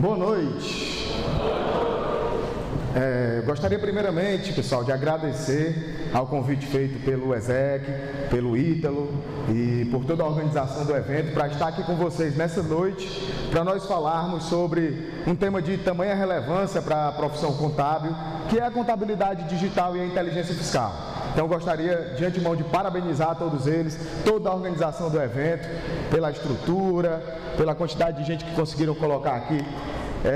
Boa noite. Gostaria primeiramente, pessoal, de agradecer ao convite feito pelo ESEC, pelo Ítalo e por toda a organização do evento para estar aqui com vocês nessa noite, para nós falarmos sobre um tema de tamanha relevância para a profissão contábil, que é a contabilidade digital e a inteligência fiscal. Então, gostaria de antemão de parabenizar todos eles, toda a organização do evento, pela estrutura, pela quantidade de gente que conseguiram colocar aqui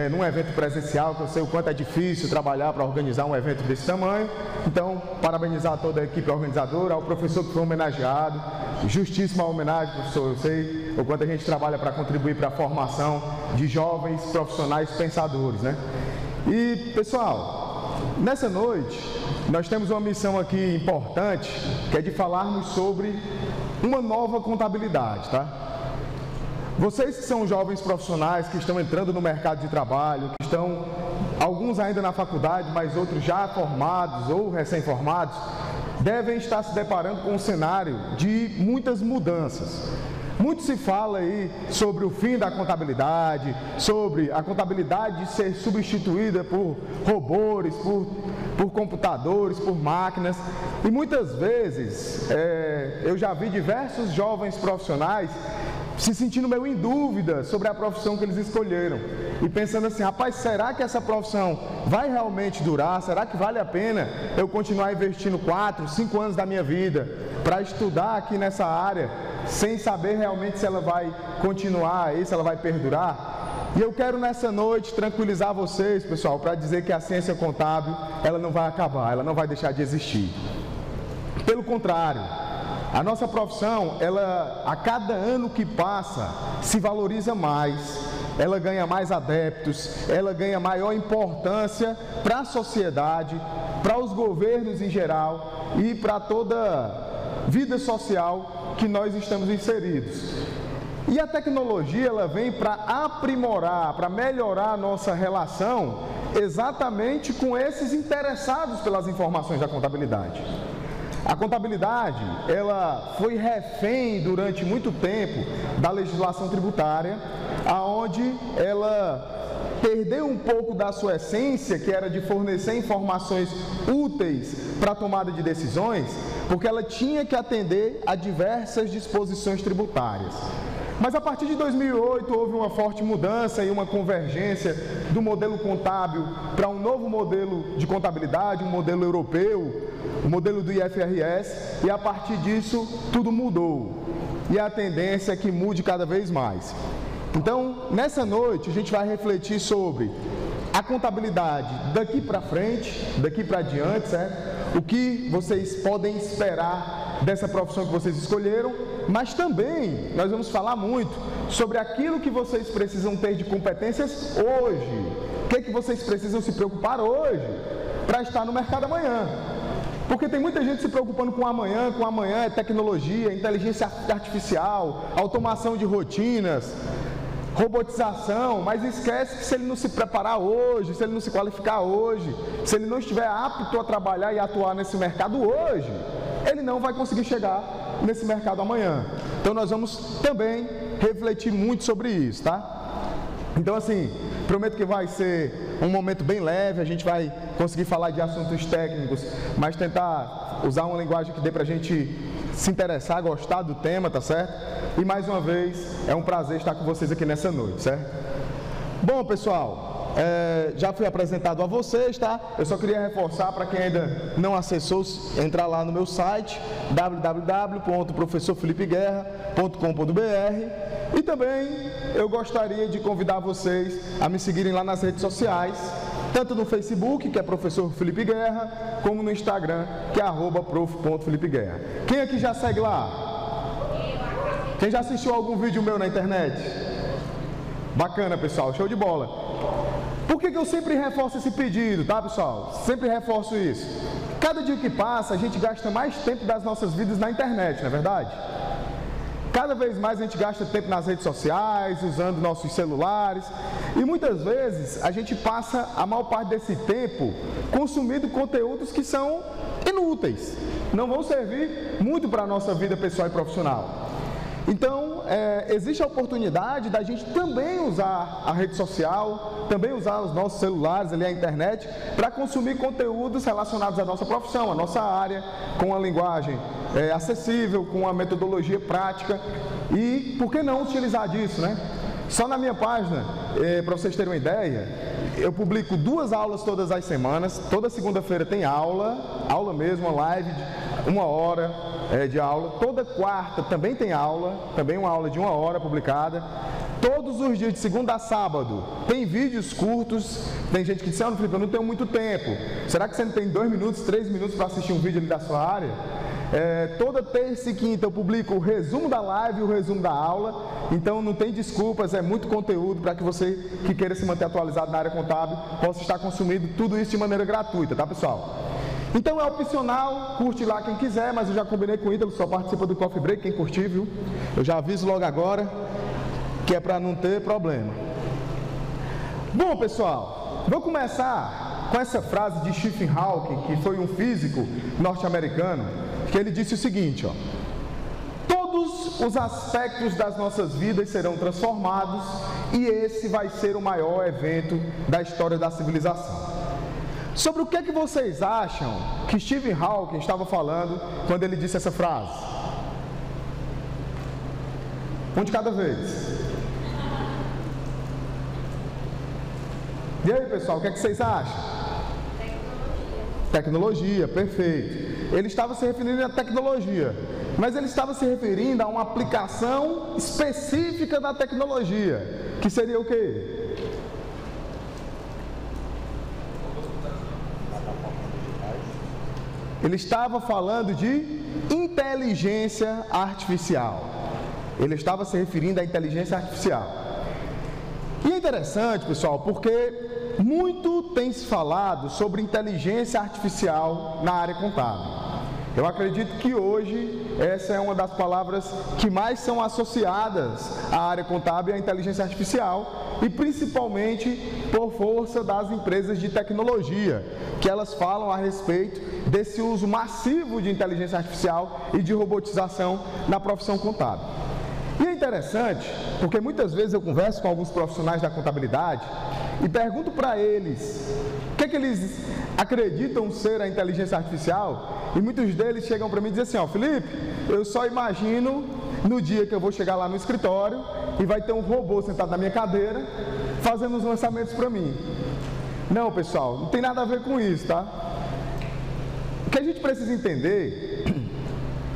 num evento presencial, que eu sei o quanto é difícil trabalhar para organizar um evento desse tamanho. Então, parabenizar toda a equipe organizadora, ao professor que foi homenageado, justíssima homenagem, professor. Eu sei o quanto a gente trabalha para contribuir para a formação de jovens profissionais pensadores, né? E, pessoal, nessa noite, nós temos uma missão aqui importante, que é de falarmos sobre uma nova contabilidade, tá? Vocês que são jovens profissionais, que estão entrando no mercado de trabalho, que estão, alguns ainda na faculdade, mas outros já formados ou recém-formados, devem estar se deparando com um cenário de muitas mudanças. Muito se fala aí sobre o fim da contabilidade, sobre a contabilidade ser substituída por robôs, por computadores, por máquinas. E muitas vezes eu já vi diversos jovens profissionais se sentindo meio em dúvida sobre a profissão que eles escolheram e pensando assim: rapaz, será que essa profissão vai realmente durar? Será que vale a pena eu continuar investindo 4, 5 anos da minha vida para estudar aqui nessa área sem saber realmente se ela vai continuar aí, se ela vai perdurar? E eu quero nessa noite tranquilizar vocês, pessoal, para dizer que a ciência contábil, ela não vai acabar, ela não vai deixar de existir. Pelo contrário, a nossa profissão, ela, a cada ano que passa, se valoriza mais, ela ganha mais adeptos, ela ganha maior importância para a sociedade, para os governos em geral e para toda a vida social que nós estamos inseridos. E a tecnologia, ela vem para aprimorar, para melhorar a nossa relação exatamente com esses interessados pelas informações da contabilidade. A contabilidade, ela foi refém durante muito tempo da legislação tributária, aonde ela perdeu um pouco da sua essência, que era de fornecer informações úteis para a tomada de decisões, porque ela tinha que atender a diversas disposições tributárias. Mas a partir de 2008 houve uma forte mudança e uma convergência do modelo contábil para um novo modelo de contabilidade, um modelo europeu, o modelo do IFRS, e a partir disso tudo mudou. E a tendência é que mude cada vez mais. Então, nessa noite a gente vai refletir sobre a contabilidade daqui para frente, daqui para adiante, certo? O que vocês podem esperar dessa profissão que vocês escolheram, mas também nós vamos falar muito sobre aquilo que vocês precisam ter de competências hoje. O que vocês precisam se preocupar hoje para estar no mercado amanhã. Porque tem muita gente se preocupando com amanhã é tecnologia, inteligência artificial, automação de rotinas, robotização, mas esquece que se ele não se preparar hoje, se ele não se qualificar hoje, se ele não estiver apto a trabalhar e atuar nesse mercado hoje, ele não vai conseguir chegar nesse mercado amanhã. Então nós vamos também refletir muito sobre isso, tá? Então assim, prometo que vai ser um momento bem leve, a gente vai conseguir falar de assuntos técnicos, mas tentar usar uma linguagem que dê pra gente se interessar, gostar do tema, tá certo? E mais uma vez, é um prazer estar com vocês aqui nessa noite, certo? Bom, pessoal, já fui apresentado a vocês, tá? Eu só queria reforçar para quem ainda não acessou, entrar lá no meu site, www.professorfelipeguerra.com.br, e também eu gostaria de convidar vocês a me seguirem lá nas redes sociais, tanto no Facebook, que é Professor Felipe Guerra, como no Instagram, que é @prof.felipeguerra. Quem aqui já segue lá? Quem já assistiu algum vídeo meu na internet? Bacana, pessoal, show de bola. Por que eu sempre reforço esse pedido, tá, pessoal? Sempre reforço isso. Cada dia que passa, a gente gasta mais tempo das nossas vidas na internet, não é verdade? Cada vez mais a gente gasta tempo nas redes sociais, usando nossos celulares, e muitas vezes a gente passa a maior parte desse tempo consumindo conteúdos que são inúteis, não vão servir muito para a nossa vida pessoal e profissional. Então, existe a oportunidade da gente também usar a rede social, também usar os nossos celulares, ali a internet, para consumir conteúdos relacionados à nossa profissão, à nossa área, com a linguagem acessível, com a metodologia prática. E por que não utilizar disso, né? Só na minha página, para vocês terem uma ideia, eu publico 2 aulas todas as semanas. Toda segunda-feira tem aula mesmo, uma live de 1 hora de aula. Toda quarta também tem aula, também uma aula de 1 hora publicada. Todos os dias de segunda a sábado tem vídeos curtos. Tem gente que diz, Felipe, eu não tenho muito tempo. Será que você não tem 2 minutos, 3 minutos para assistir um vídeo ali da sua área? Toda terça e quinta eu publico o resumo da live e o resumo da aula. Então não tem desculpas, é muito conteúdo para que você que queira se manter atualizado na área contábil possa estar consumindo tudo isso de maneira gratuita, tá, pessoal? Então é opcional, curte lá quem quiser, mas eu já combinei com o Ítalo, só participa do Coffee Break, quem curtir, viu? Eu já aviso logo agora que é para não ter problema. Bom, pessoal, vou começar com essa frase de Stephen Hawking, que foi um físico norte-americano, que ele disse o seguinte, ó: todos os aspectos das nossas vidas serão transformados e esse vai ser o maior evento da história da civilização. Sobre o que é que vocês acham que Stephen Hawking estava falando quando ele disse essa frase? Um de cada vez. E aí, pessoal, o que é que vocês acham? Tecnologia, perfeito. Ele estava se referindo à tecnologia, mas ele estava se referindo a uma aplicação específica da tecnologia, que seria o quê? Ele estava falando de inteligência artificial. Ele estava se referindo à inteligência artificial. E é interessante, pessoal, porque muito tem se falado sobre inteligência artificial na área contábil. Eu acredito que hoje essa é uma das palavras que mais são associadas à área contábil, à inteligência artificial, e principalmente por força das empresas de tecnologia, que elas falam a respeito desse uso massivo de inteligência artificial e de robotização na profissão contábil. E é interessante, porque muitas vezes eu converso com alguns profissionais da contabilidade e pergunto para eles o que é que eles acreditam ser a inteligência artificial, e muitos deles chegam para mim e dizem assim, Felipe, eu só imagino no dia que eu vou chegar lá no escritório e vai ter um robô sentado na minha cadeira fazendo os lançamentos para mim. Não, pessoal, não tem nada a ver com isso, tá? O que a gente precisa entender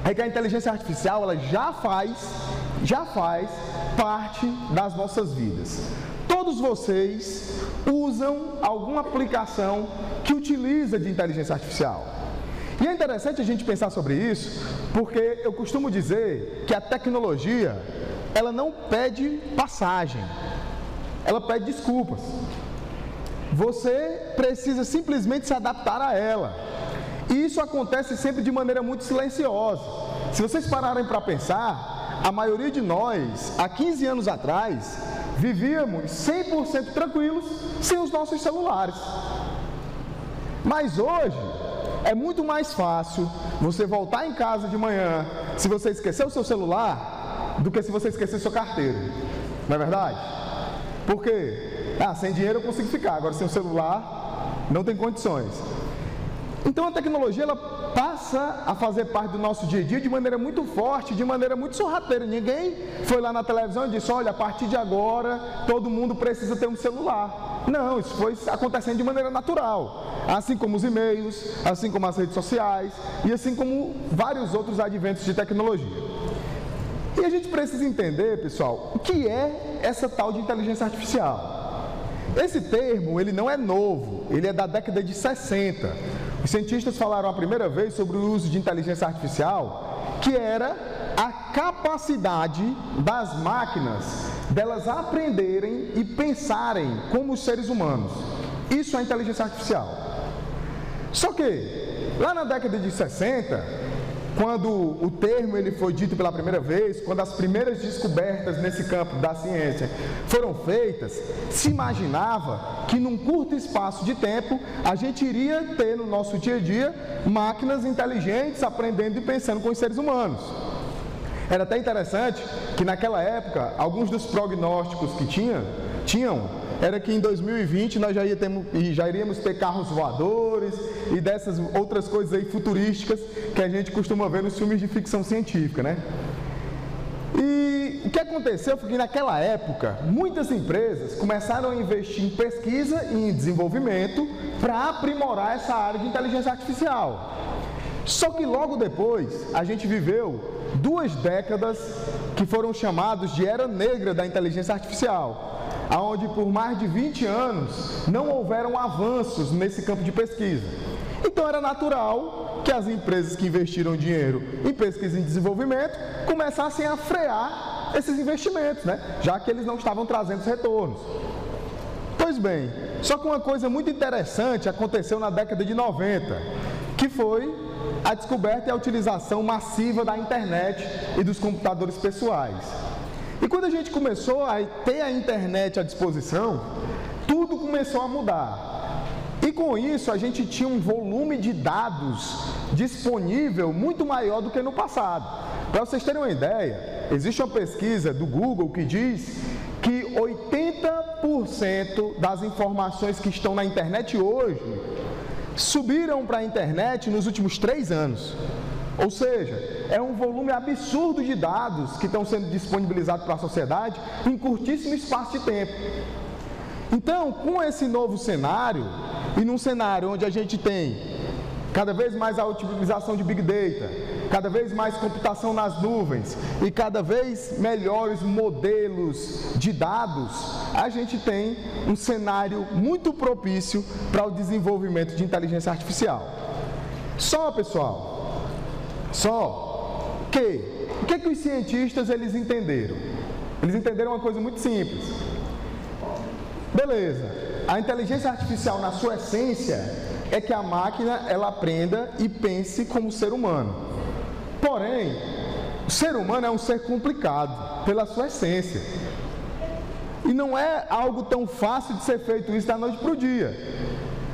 é que a inteligência artificial ela já faz parte das nossas vidas. Todos vocês usam alguma aplicação que utiliza de inteligência artificial. E é interessante a gente pensar sobre isso, porque eu costumo dizer que a tecnologia, ela não pede passagem, ela pede desculpas. Você precisa simplesmente se adaptar a ela. E isso acontece sempre de maneira muito silenciosa. Se vocês pararem para pensar, a maioria de nós, há 15 anos atrás, vivíamos 100% tranquilos sem os nossos celulares. Mas hoje, é muito mais fácil você voltar em casa de manhã, se você esquecer o seu celular, do que se você esquecer sua carteira. Não é verdade? Por quê? Sem dinheiro eu consigo ficar, agora sem o celular não tem condições. Então a tecnologia ela passa a fazer parte do nosso dia a dia de maneira muito forte, de maneira muito sorrateira. Ninguém foi lá na televisão e disse, olha, a partir de agora todo mundo precisa ter um celular. Não, isso foi acontecendo de maneira natural. Assim como os e-mails, assim como as redes sociais e assim como vários outros adventos de tecnologia. E a gente precisa entender, pessoal, o que é essa tal de inteligência artificial. Esse termo, ele não é novo, ele é da década de 60. Os cientistas falaram a primeira vez sobre o uso de inteligência artificial, que era a capacidade das máquinas delas aprenderem e pensarem como os seres humanos. Isso é inteligência artificial. Só que, lá na década de 60, quando o termo ele foi dito pela primeira vez, quando as primeiras descobertas nesse campo da ciência foram feitas, se imaginava que num curto espaço de tempo a gente iria ter no nosso dia a dia máquinas inteligentes aprendendo e pensando com os seres humanos. Era até interessante que naquela época, alguns dos prognósticos que tinham, era que em 2020 nós já iríamos ter carros voadores e dessas outras coisas aí futurísticas que a gente costuma ver nos filmes de ficção científica, né? E o que aconteceu foi que naquela época, muitas empresas começaram a investir em pesquisa e em desenvolvimento para aprimorar essa área de inteligência artificial. Só que logo depois, a gente viveu 2 décadas que foram chamadas de Era Negra da Inteligência Artificial, onde por mais de 20 anos não houveram avanços nesse campo de pesquisa. Então era natural que as empresas que investiram dinheiro em pesquisa e desenvolvimento começassem a frear esses investimentos, né? Já que eles não estavam trazendo os retornos. Pois bem, só que uma coisa muito interessante aconteceu na década de 90, que foi a descoberta e a utilização massiva da internet e dos computadores pessoais. E quando a gente começou a ter a internet à disposição, tudo começou a mudar. E com isso a gente tinha um volume de dados disponível muito maior do que no passado. Para vocês terem uma ideia, existe uma pesquisa do Google que diz que 80% das informações que estão na internet hoje subiram para a internet nos últimos 3 anos. Ou seja, é um volume absurdo de dados que estão sendo disponibilizados para a sociedade em curtíssimo espaço de tempo. Então, com esse novo cenário, e num cenário onde a gente tem cada vez mais a utilização de Big Data, cada vez mais computação nas nuvens e cada vez melhores modelos de dados, a gente tem um cenário muito propício para o desenvolvimento de inteligência artificial. Só, pessoal, o que os cientistas eles entenderam? Eles entenderam uma coisa muito simples. Beleza, a inteligência artificial na sua essência é que a máquina ela aprenda e pense como ser humano. Porém, o ser humano é um ser complicado pela sua essência. E não é algo tão fácil de ser feito isso da noite para o dia.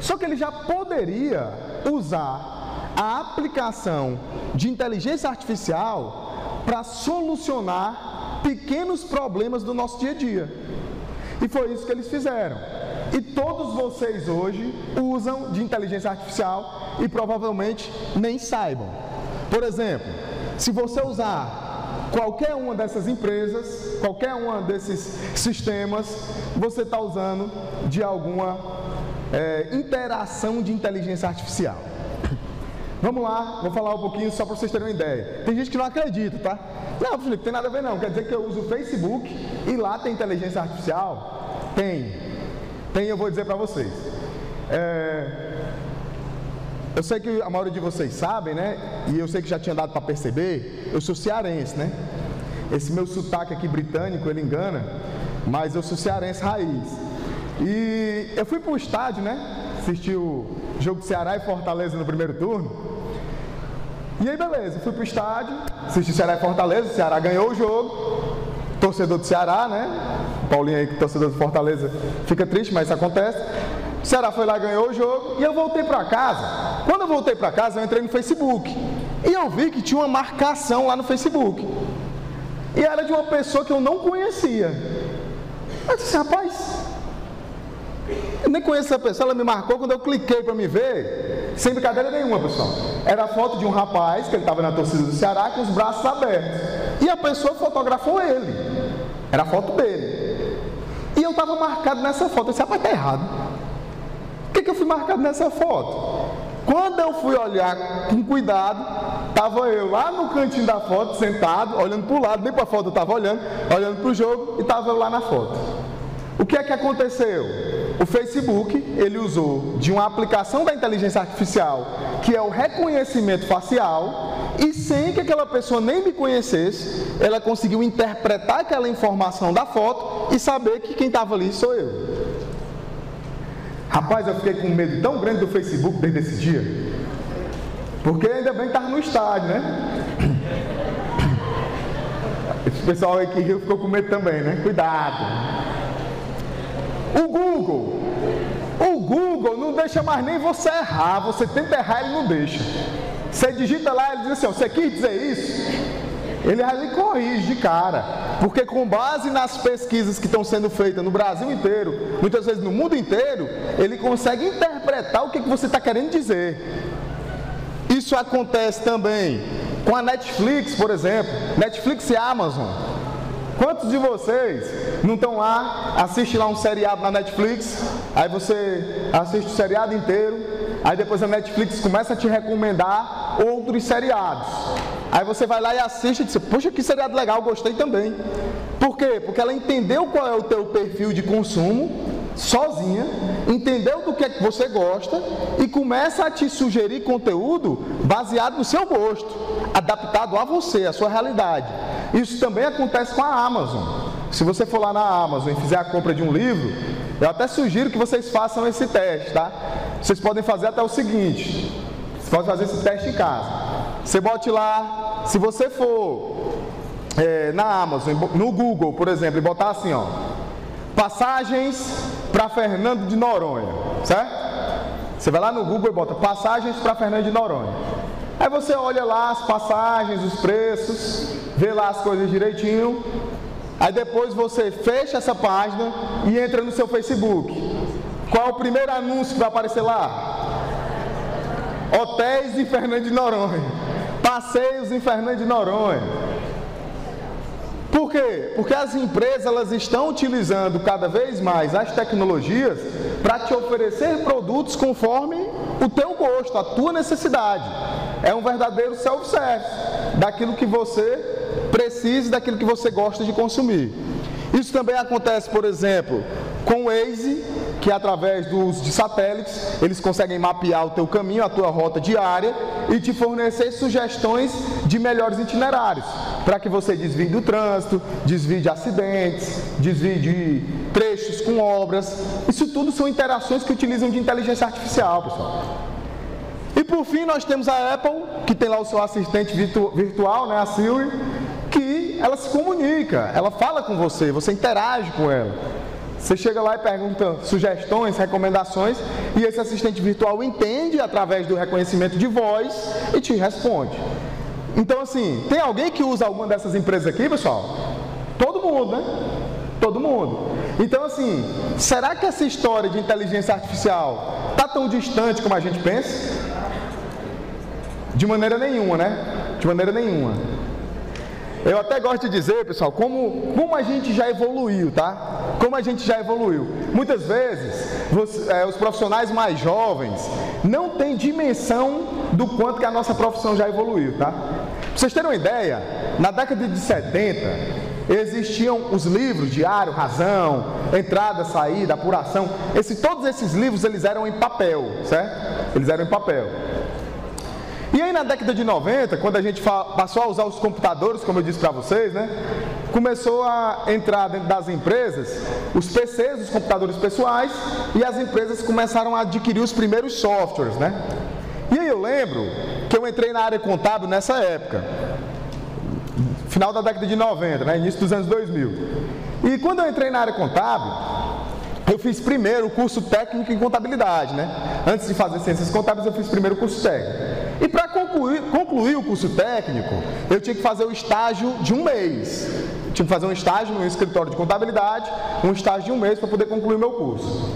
Só que ele já poderia usar a aplicação de inteligência artificial para solucionar pequenos problemas do nosso dia a dia. E foi isso que eles fizeram. E todos vocês hoje usam de inteligência artificial e provavelmente nem saibam. Por exemplo, se você usar qualquer uma dessas empresas, qualquer uma desses sistemas, você está usando de alguma interação de inteligência artificial. Vamos lá, vou falar um pouquinho só para vocês terem uma ideia. Tem gente que não acredita, tá? Não, Felipe, tem nada a ver não. Quer dizer que eu uso o Facebook e lá tem inteligência artificial? Tem, eu vou dizer para vocês. Eu sei que a maioria de vocês sabem, né? E eu sei que já tinha dado para perceber, eu sou cearense, né? Esse meu sotaque aqui britânico, ele engana, mas eu sou cearense raiz. E eu fui para o estádio, né? Assisti o jogo de Ceará e Fortaleza no primeiro turno. E aí, beleza, fui para o estádio, assisti Ceará e Fortaleza, o Ceará ganhou o jogo. Torcedor do Ceará, né? O Paulinho aí, torcedor do Fortaleza, fica triste, mas isso acontece. O Ceará foi lá, ganhou o jogo, e eu voltei para casa. Quando eu voltei para casa, eu entrei no Facebook. E eu vi que tinha uma marcação lá no Facebook. E era de uma pessoa que eu não conhecia. Eu disse, rapaz, eu nem conheço essa pessoa, ela me marcou. Quando eu cliquei para me ver, sem brincadeira nenhuma, pessoal, era a foto de um rapaz, que ele estava na torcida do Ceará, com os braços abertos. E a pessoa fotografou ele. Era a foto dele. E eu estava marcado nessa foto. Eu disse, rapaz, está errado. Por que eu fui marcado nessa foto? Quando eu fui olhar com cuidado, estava eu lá no cantinho da foto, sentado, olhando para o lado, nem para a foto eu estava olhando para o jogo, e estava eu lá na foto. O que é que aconteceu? O Facebook, ele usou de uma aplicação da inteligência artificial, que é o reconhecimento facial, e sem que aquela pessoa nem me conhecesse, ela conseguiu interpretar aquela informação da foto e saber que quem estava ali sou eu. Rapaz, eu fiquei com um medo tão grande do Facebook desde esse dia, porque ainda bem que estava no estádio, né? Esse pessoal aqui ficou com medo também, né? Cuidado! O Google não deixa mais nem você errar. Você tenta errar, ele não deixa. Você digita lá, ele diz assim, ó, você quis dizer isso? ele lhe corrige de cara, porque com base nas pesquisas que estão sendo feitas no Brasil inteiro, muitas vezes no mundo inteiro, ele consegue interpretar o que você está querendo dizer. Isso acontece também com a Netflix, por exemplo, Netflix e Amazon. Quantos de vocês não estão lá, assistem lá um seriado na Netflix, aí você assiste o seriado inteiro, aí depois a Netflix começa a te recomendar outros seriados. Aí você vai lá e assiste e diz, poxa, que seriado legal, gostei também. Por quê? Porque ela entendeu qual é o teu perfil de consumo, sozinha, entendeu do que é que você gosta e começa a te sugerir conteúdo baseado no seu gosto, adaptado a você, a sua realidade. Isso também acontece com a Amazon. Se você for lá na Amazon e fizer a compra de um livro, eu até sugiro que vocês façam esse teste, tá? Vocês podem fazer até o seguinte, você pode fazer esse teste em casa. Você bote lá, se você for na Amazon, no Google, por exemplo, e botar assim, ó, passagens para Fernando de Noronha, certo? Você vai lá no Google e bota passagens para Fernando de Noronha. Aí você olha lá as passagens, os preços, vê lá as coisas direitinho. Aí depois você fecha essa página e entra no seu Facebook. Qual é o primeiro anúncio que vai aparecer lá? Hotéis em Fernando de Noronha, passeios em Fernando de Noronha. Por quê? Porque as empresas elas estão utilizando cada vez mais as tecnologias para te oferecer produtos conforme o teu gosto, a tua necessidade. É um verdadeiro self-service daquilo que você precisa, daquilo que você gosta de consumir. Isso também acontece, por exemplo, com o Waze, que através do uso de satélites, eles conseguem mapear o teu caminho, a tua rota diária e te fornecer sugestões de melhores itinerários, para que você desvie do trânsito, desvie de acidentes, desvie de trechos com obras. Isso tudo são interações que utilizam de inteligência artificial, pessoal. E por fim nós temos a Apple, que tem lá o seu assistente virtual, né, a Siri, que ela se comunica, ela fala com você, você interage com ela. Você chega lá e pergunta sugestões, recomendações, e esse assistente virtual entende através do reconhecimento de voz e te responde. Então assim, tem alguém que usa alguma dessas empresas aqui, pessoal? Todo mundo, né? Todo mundo. Então assim, será que essa história de inteligência artificial está tão distante como a gente pensa? De maneira nenhuma, né? De maneira nenhuma. Eu até gosto de dizer, pessoal, como a gente já evoluiu, tá? Como a gente já evoluiu. Muitas vezes, os profissionais mais jovens não têm dimensão do quanto que a nossa profissão já evoluiu, tá? Pra vocês terem uma ideia, na década de 70, existiam os livros, Diário, Razão, Entrada, Saída, Apuração. Todos esses livros, eles eram em papel, certo? Eles eram em papel. E aí na década de 90, quando a gente passou a usar os computadores, como eu disse para vocês, né? Começou a entrar dentro das empresas os PCs, os computadores pessoais, e as empresas começaram a adquirir os primeiros softwares, né? E aí eu lembro que eu entrei na área contábil nessa época, final da década de 90, né? Início dos anos 2000. E quando eu entrei na área contábil, eu fiz primeiro o curso técnico em contabilidade, né? Antes de fazer ciências contábeis, eu fiz primeiro o curso técnico. E para concluir o curso técnico, eu tinha que fazer o estágio de um mês. Eu tinha que fazer um estágio no escritório de contabilidade, um estágio de um mês para poder concluir o meu curso.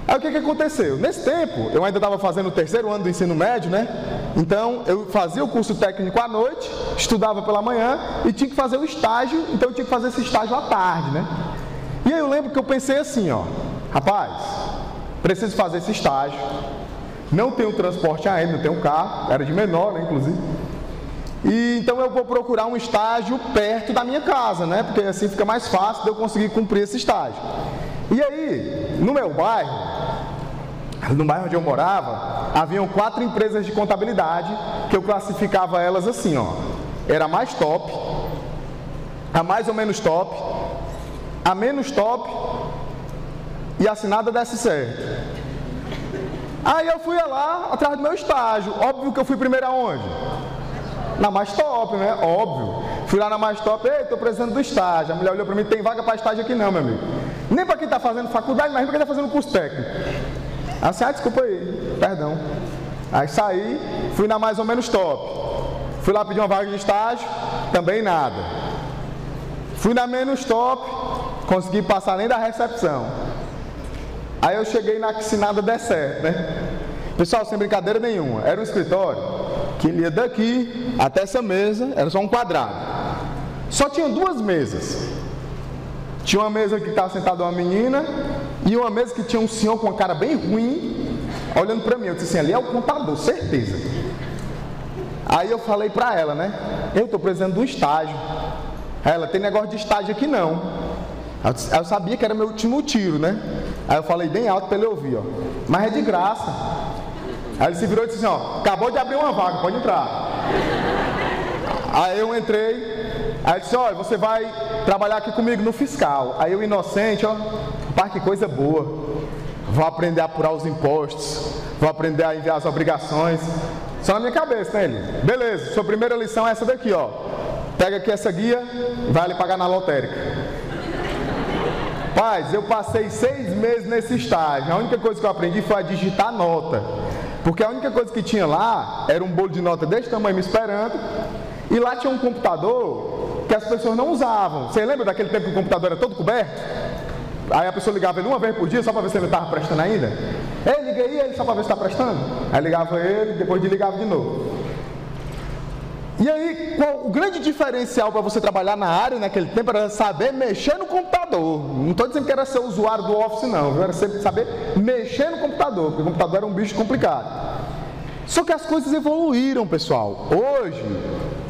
Aí o que aconteceu? Nesse tempo, eu ainda estava fazendo o terceiro ano do ensino médio, né? Então, eu fazia o curso técnico à noite, estudava pela manhã e tinha que fazer o estágio, então eu tinha que fazer esse estágio à tarde, né? E aí eu lembro que eu pensei assim, ó, rapaz, preciso fazer esse estágio, não tenho transporte ainda, não tenho carro, era de menor, né, inclusive. E então eu vou procurar um estágio perto da minha casa, né, porque assim fica mais fácil de eu conseguir cumprir esse estágio. E aí, no meu bairro, no bairro onde eu morava, haviam 4 empresas de contabilidade que eu classificava elas assim, ó, era a mais top, a mais ou menos top, a menos top e a se nada desse certo. Aí eu fui lá atrás do meu estágio. Óbvio que eu fui primeiro aonde? Na mais top, né? Óbvio. Fui lá na mais top, ei, tô precisando do estágio. A mulher olhou pra mim, tem vaga para estágio aqui não, meu amigo. Nem para quem tá fazendo faculdade, mas nem para quem tá fazendo curso técnico. Assim, desculpa aí, perdão. Aí saí, fui na mais ou menos top. Fui lá pedir uma vaga de estágio, também nada. Fui na menos top, consegui passar nem da recepção. Aí eu cheguei na que se nada der certo, né? Pessoal, sem brincadeira nenhuma, era um escritório que ele ia daqui até essa mesa, era só um quadrado. Só tinha duas mesas. Tinha uma mesa que estava sentada uma menina e uma mesa que tinha um senhor com uma cara bem ruim, olhando para mim. Eu disse assim, ali é o contador, certeza. Aí eu falei para ela, né? Eu estou precisando de um estágio. Aí ela, tem negócio de estágio aqui não. Aí eu sabia que era meu último tiro, né? Aí eu falei bem alto para ele ouvir, ó. Mas é de graça. Aí ele se virou e disse assim, ó, acabou de abrir uma vaga, pode entrar. Aí eu entrei, aí ele disse, olha, você vai trabalhar aqui comigo no fiscal. Aí eu inocente, ó, pá, que coisa boa. Vou aprender a apurar os impostos, vou aprender a enviar as obrigações. Só na minha cabeça, né, ele? Beleza, sua primeira lição é essa daqui, ó. Pega aqui essa guia e vai ali pagar na lotérica. Paz, eu passei 6 meses nesse estágio. A única coisa que eu aprendi foi a digitar nota. Porque a única coisa que tinha lá era um bolo de nota desse tamanho me esperando. E lá tinha um computador que as pessoas não usavam. Você lembra daquele tempo que o computador era todo coberto? Aí a pessoa ligava ele uma vez por dia só para ver se ele estava prestando ainda. Ei, liga aí ele só para ver se está prestando. Aí ligava ele, depois ligava de novo. E aí, o grande diferencial para você trabalhar na área naquele tempo era saber mexer no computador. Não estou dizendo que era ser usuário do Office não, era sempre saber mexer no computador, porque o computador era um bicho complicado. Só que as coisas evoluíram, pessoal. Hoje,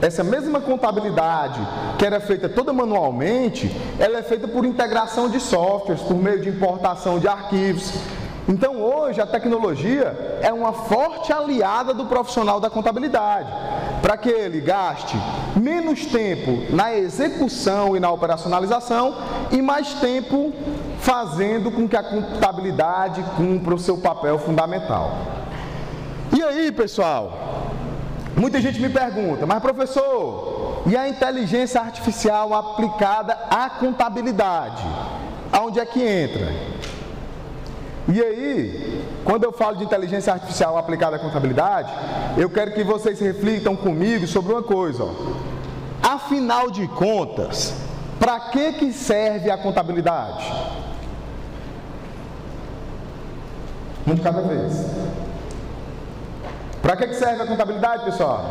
essa mesma contabilidade que era feita toda manualmente, ela é feita por integração de softwares, por meio de importação de arquivos. Então hoje a tecnologia é uma forte aliada do profissional da contabilidade, para que ele gaste menos tempo na execução e na operacionalização e mais tempo fazendo com que a contabilidade cumpra o seu papel fundamental. E aí, pessoal, muita gente me pergunta, mas professor, e a inteligência artificial aplicada à contabilidade? Aonde é que entra? E aí, quando eu falo de inteligência artificial aplicada à contabilidade, eu quero que vocês reflitam comigo sobre uma coisa, ó. Afinal de contas, para que serve a contabilidade? Um de cada vez. Para que serve a contabilidade, pessoal?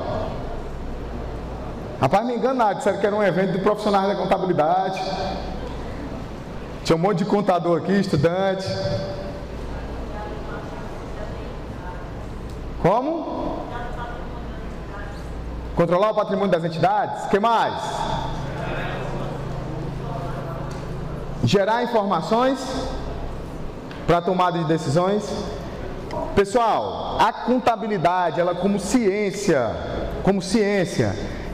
Rapaz, me enganaram, disseram que era um evento de profissionais da contabilidade. Tinha um monte de contador aqui, estudante. Como? Controlar o patrimônio das entidades? O que mais? Gerar informações para tomada de decisões. Pessoal, a contabilidade, ela como ciência,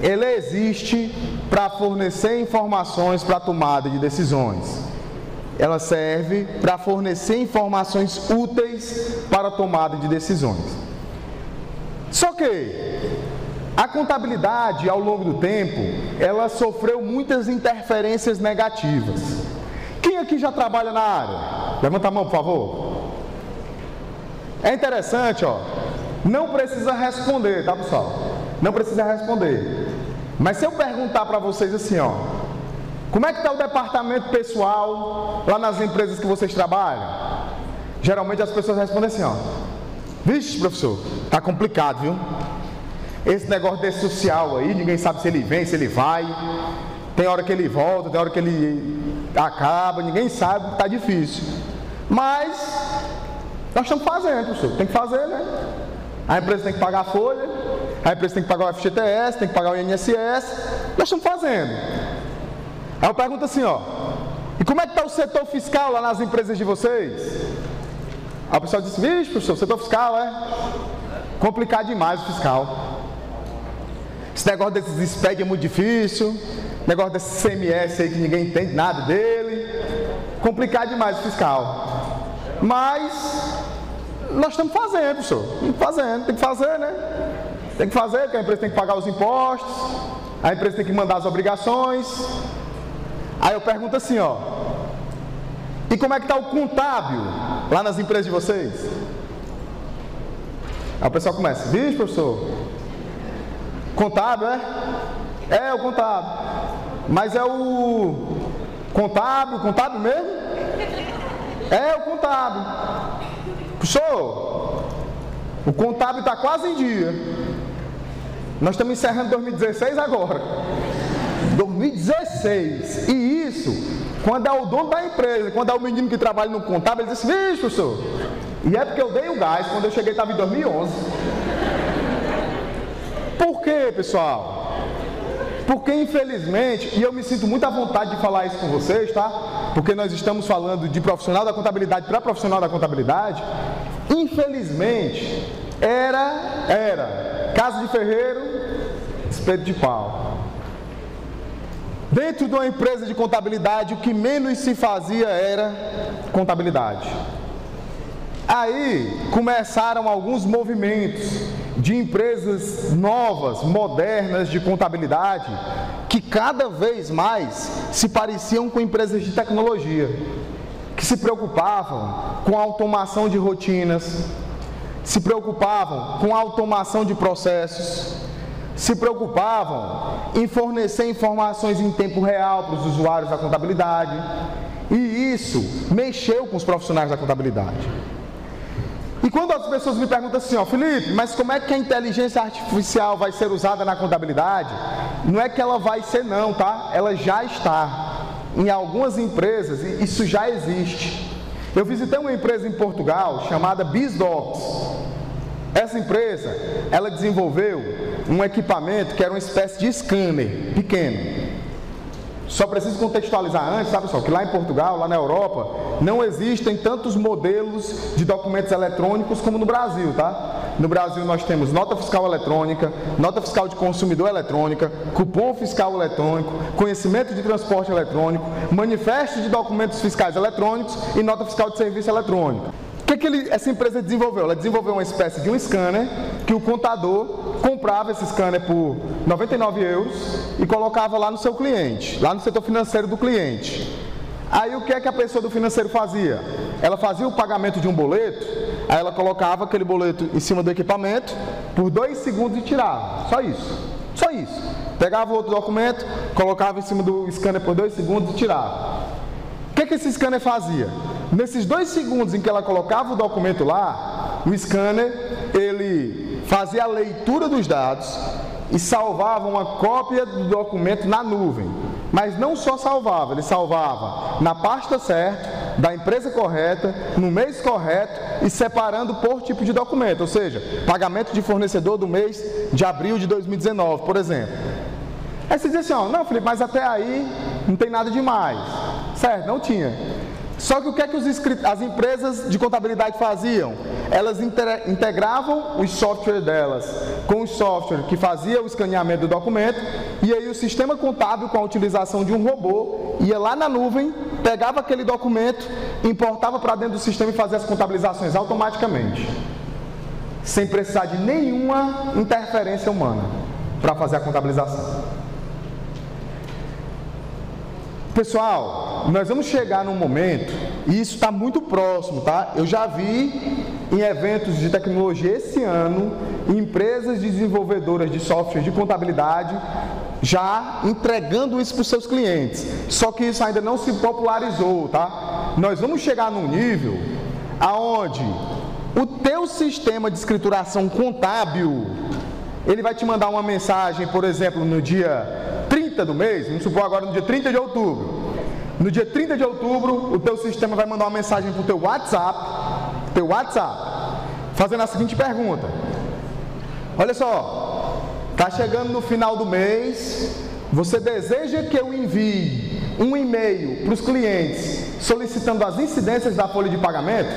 ela existe para fornecer informações para a tomada de decisões. Ela serve para fornecer informações úteis para a tomada de decisões. Só que a contabilidade, ao longo do tempo, ela sofreu muitas interferências negativas. Quem aqui já trabalha na área? Levanta a mão, por favor. É interessante, ó. Não precisa responder, tá, pessoal? Não precisa responder. Mas se eu perguntar para vocês assim, ó, como é que está o departamento pessoal lá nas empresas que vocês trabalham? Geralmente as pessoas respondem assim, ó. Vixe, professor, tá complicado, viu? Esse negócio desse social aí, ninguém sabe se ele vem, se ele vai. Tem hora que ele volta, tem hora que ele acaba, ninguém sabe, tá difícil. Mas nós estamos fazendo, professor, tem que fazer, né? A empresa tem que pagar a folha, a empresa tem que pagar o FGTS, tem que pagar o INSS, nós estamos fazendo. Aí eu pergunto assim, ó, e como é que está o setor fiscal lá nas empresas de vocês? Aí o pessoal disse, vixe, professor, o setor fiscal é complicado demais o fiscal. Esse negócio desses SPED é muito difícil, negócio desse CMS aí que ninguém entende nada dele, complicado demais o fiscal. Mas nós estamos fazendo, professor, tem que fazer, né? Tem que fazer, porque a empresa tem que pagar os impostos, a empresa tem que mandar as obrigações. Aí eu pergunto assim, ó, e como é que está o contábil lá nas empresas de vocês? Aí o pessoal começa, vixe, professor, contábil, é? É o contábil. Mas é o contábil mesmo? É o contábil. Professor, o contábil está quase em dia. Nós estamos encerrando 2016 agora. 2016. E isso, quando é o dono da empresa, quando é o menino que trabalha no contábil, ele diz assim: vixe, professor. E é porque eu dei o gás, quando eu cheguei estava em 2011. Por quê, pessoal? Porque infelizmente, e eu me sinto muito à vontade de falar isso com vocês, tá? Porque nós estamos falando de profissional da contabilidade para profissional da contabilidade. Infelizmente, era casa de ferreiro, espeto de pau. Dentro de uma empresa de contabilidade, o que menos se fazia era contabilidade. Aí começaram alguns movimentos de empresas novas, modernas de contabilidade, que cada vez mais se pareciam com empresas de tecnologia, que se preocupavam com a automação de rotinas, se preocupavam com a automação de processos, se preocupavam em fornecer informações em tempo real para os usuários da contabilidade, e isso mexeu com os profissionais da contabilidade. E quando as pessoas me perguntam assim, ó, Felipe, mas como é que a inteligência artificial vai ser usada na contabilidade? Não é que ela vai ser não, tá? Ela já está. Em algumas empresas, isso já existe. Eu visitei uma empresa em Portugal chamada BizDocs. Essa empresa, ela desenvolveu um equipamento que era uma espécie de scanner pequeno. Só preciso contextualizar antes, sabe pessoal, que lá em Portugal, lá na Europa, não existem tantos modelos de documentos eletrônicos como no Brasil, tá? No Brasil nós temos nota fiscal eletrônica, nota fiscal de consumidor eletrônica, cupom fiscal eletrônico, conhecimento de transporte eletrônico, manifesto de documentos fiscais eletrônicos e nota fiscal de serviço eletrônico. O que essa empresa desenvolveu? Ela desenvolveu uma espécie de um scanner que o contador comprava esse scanner por 99 euros e colocava lá no seu cliente, lá no setor financeiro do cliente. Aí o que é que a pessoa do financeiro fazia? Ela fazia o pagamento de um boleto, aí ela colocava aquele boleto em cima do equipamento por 2 segundos e tirava. Só isso. Só isso. Pegava outro documento, colocava em cima do scanner por 2 segundos e tirava. O que esse scanner fazia? Nesses 2 segundos em que ela colocava o documento lá, o scanner, ele fazia a leitura dos dados e salvava uma cópia do documento na nuvem. Mas não só salvava, ele salvava na pasta certa, da empresa correta, no mês correto e separando por tipo de documento, ou seja, pagamento de fornecedor do mês de abril de 2019, por exemplo. Aí você diz assim, ó, não, Felipe, mas até aí não tem nada demais. Certo, não tinha. Só que o que é que as empresas de contabilidade faziam? Elas integravam os softwares delas com o software que fazia o escaneamento do documento, e aí o sistema contábil, com a utilização de um robô, ia lá na nuvem, pegava aquele documento, importava para dentro do sistema e fazia as contabilizações automaticamente, sem precisar de nenhuma interferência humana para fazer a contabilização. Pessoal, nós vamos chegar num momento, e isso está muito próximo, tá? Eu já vi em eventos de tecnologia esse ano, empresas desenvolvedoras de software de contabilidade já entregando isso para os seus clientes. Só que isso ainda não se popularizou, tá? Nós vamos chegar num nível aonde o teu sistema de escrituração contábil, ele vai te mandar uma mensagem, por exemplo, no dia 30 do mês, vamos supor agora no dia 30 de outubro. No dia 30 de outubro, o teu sistema vai mandar uma mensagem para o teu WhatsApp, fazendo a seguinte pergunta: olha só, está chegando no final do mês, você deseja que eu envie um e-mail para os clientes solicitando as incidências da folha de pagamento?